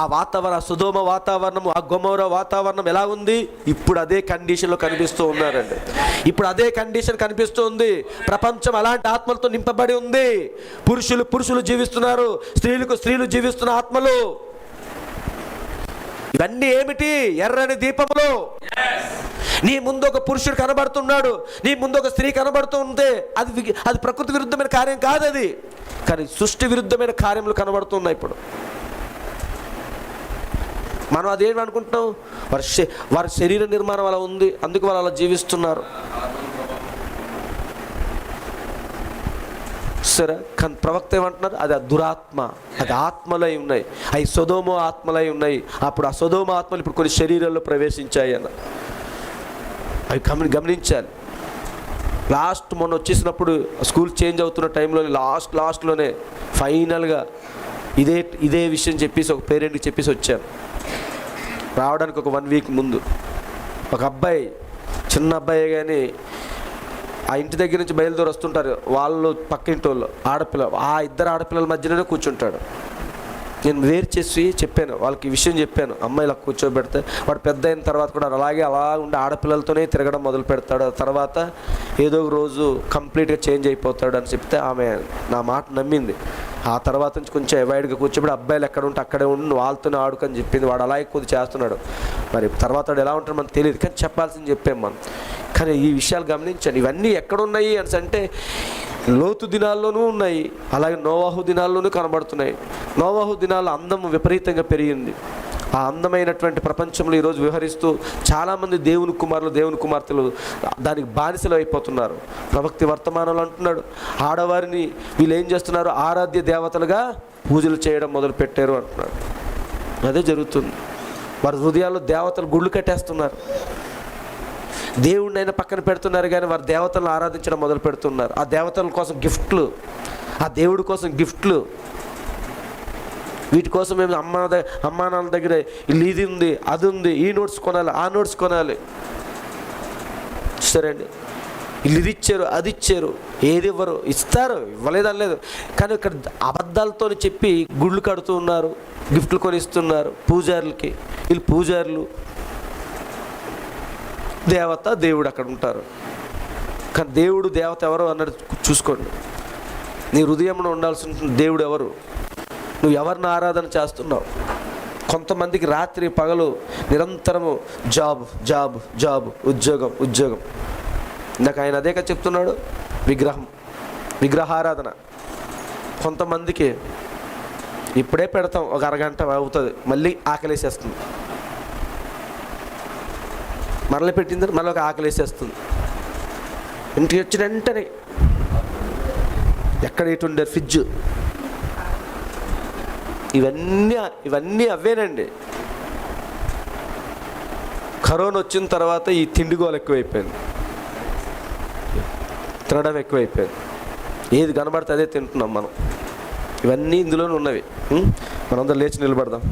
ఆ వాతావరణం, ఆ సొదొమ వాతావరణం, ఆ గొమొర వాతావరణం ఎలా ఉంది? ఇప్పుడు అదే కండిషన్లో కనిపిస్తూ ఉన్నారండి. ఇప్పుడు అదే కండిషన్ కనిపిస్తుంది. ప్రపంచం అలాంటి ఆత్మలతో నింపబడి ఉంది. పురుషులు జీవిస్తున్నారు, స్త్రీలు జీవిస్తున్న ఆత్మలు. ఇవన్నీ ఏమిటి? ఎర్రని దీపములు. నీ ముందు ఒక పురుషుడు కనబడుతున్నాడు, నీ ముందు ఒక స్త్రీ కనబడుతూ ఉంటే అది ప్రకృతి విరుద్ధమైన కార్యం కాదు అది, కానీ సృష్టి విరుద్ధమైన కార్యములు కనబడుతున్నాయి. ఇప్పుడు మనం అదేమి అనుకుంటున్నాం? వారి శరీర నిర్మాణం అలా ఉంది, అందుకు వాళ్ళు అలా జీవిస్తున్నారు. సరే, కానీ ప్రవక్త ఏమంటున్నారు? అది దురాత్మ, అది ఆత్మలై ఉన్నాయి, అవి సొదొమ ఆత్మలై ఉన్నాయి. అప్పుడు ఆ సొదొమ ఆత్మలు ఇప్పుడు కొన్ని శరీరాల్లో ప్రవేశించాయి అన్న అవి గమనించాలి. మొన్న వచ్చేసినప్పుడు స్కూల్ చేంజ్ అవుతున్న టైంలో లాస్ట్లోనే ఫైనల్గా ఇదే విషయం చెప్పేసి ఒక పేరెంట్కి చెప్పేసి వచ్చాను. రావడానికి ఒక 1 వీక్ ముందు ఒక అబ్బాయి, చిన్న అబ్బాయి కానీ ఆ ఇంటి దగ్గర నుంచి బయలుదేరి వస్తుంటారు వాళ్ళు, పక్కింటి వాళ్ళు ఆడపిల్ల, ఆ 2 ఆడపిల్లల మధ్యలోనే కూర్చుంటాడు. నేను వేరు చేసి చెప్పాను వాళ్ళకి, ఈ విషయం చెప్పాను. అమ్మాయి ఇలా కూర్చోబెడితే వాడు పెద్ద అయిన తర్వాత కూడా అలా ఉండి ఆడపిల్లలతోనే తిరగడం మొదలు పెడతాడు. తర్వాత ఏదో ఒక రోజు కంప్లీట్గా చేంజ్ అయిపోతాడు అని చెప్తే ఆమె నా మాట నమ్మింది. ఆ తర్వాత నుంచి కొంచెం అవాయిడ్గా కూర్చోబెట్టి అబ్బాయిలు ఎక్కడ ఉంటే అక్కడే ఉండి వాళ్ళతోనే ఆడుకొని చెప్పింది. వాడు అలా ఎక్కువ చేస్తున్నాడు. మరి తర్వాత వాడు ఎలా ఉంటాడో మనకు తెలియదు, కానీ చెప్పాల్సింది చెప్పాం మనం. కానీ ఈ విషయాలు గమనించండి. ఇవన్నీ ఎక్కడున్నాయి అని అంటే లోతు దినాల్లోనూ ఉన్నాయి, అలాగే నోవాహు దినాల్లోనూ కనబడుతున్నాయి. నోవాహు దినాల్లో అందం విపరీతంగా పెరిగింది. ఆ అందమైనటువంటి ప్రపంచంలో ఈరోజు విహరిస్తూ చాలామంది దేవుని కుమార్తెలు దానికి బానిసలు అయిపోతున్నారు. ప్రవక్త వర్తమానంలో అంటున్నాడు, ఆడవారిని వీళ్ళు ఏం చేస్తున్నారు? ఆరాధ్య దేవతలుగా పూజలు చేయడం మొదలు పెట్టారు అంటున్నాడు. అదే జరుగుతుంది. వారి హృదయాల్లో దేవతలు గుళ్ళు కట్టేస్తున్నారు. దేవుడిని అయినా పక్కన పెడుతున్నారు, కానీ వారి దేవతలను ఆరాధించడం మొదలు పెడుతున్నారు. ఆ దేవతల కోసం గిఫ్ట్లు, ఆ దేవుడి కోసం గిఫ్ట్లు. వీటి కోసం మేము అమ్మా నాన్న దగ్గర ఇది ఉంది, అది ఉంది, ఈ నోట్స్ కొనాలి, ఆ నోట్స్ కొనాలి. సరే అండి, ఇది ఇచ్చారు, అది ఇచ్చారు, ఏది ఇవ్వరు, ఇస్తారు, ఇవ్వలేదని లేదు. కానీ ఇక్కడ అబద్ధాలతో చెప్పి గుళ్ళు కడుతూ ఉన్నారు, గిఫ్ట్లు కొనిస్తున్నారు పూజారులకి. వీళ్ళు పూజారులు, దేవుడు అక్కడ ఉంటారు. కానీ దేవుడు దేవత ఎవరు అన్నది చూసుకోండి. నీ హృదయంలో ఉండాల్సిన దేవుడు ఎవరు? నువ్వు ఎవరిని ఆరాధన చేస్తున్నావు? కొంతమందికి రాత్రి పగలు నిరంతరము జాబ్, ఉద్యోగం. ఇందాక ఆయన అదే కదా చెప్తున్నాడు, విగ్రహారాధన. కొంతమందికి ఇప్పుడే పెడతాం, ఒక అరగంట అవుతుంది, మళ్ళీ ఆకలేసేస్తుంది. మరల పెట్టింది, మళ్ళీ ఒక ఆకలేసేస్తుంది. ఇంటికి వచ్చిన వెంటనే ఎక్కడ ఇటు ఉండే ఫ్రిడ్జ్, ఇవన్నీ అవేనండి. కరోనా వచ్చిన తర్వాత ఈ తిండిగోలు ఎక్కువైపోయింది, తినడం ఎక్కువైపోయింది. ఏది కనబడితే అదే తింటున్నాం మనం. ఇవన్నీ ఇందులోనే ఉన్నవి. మనందరం లేచి నిలబడదాం.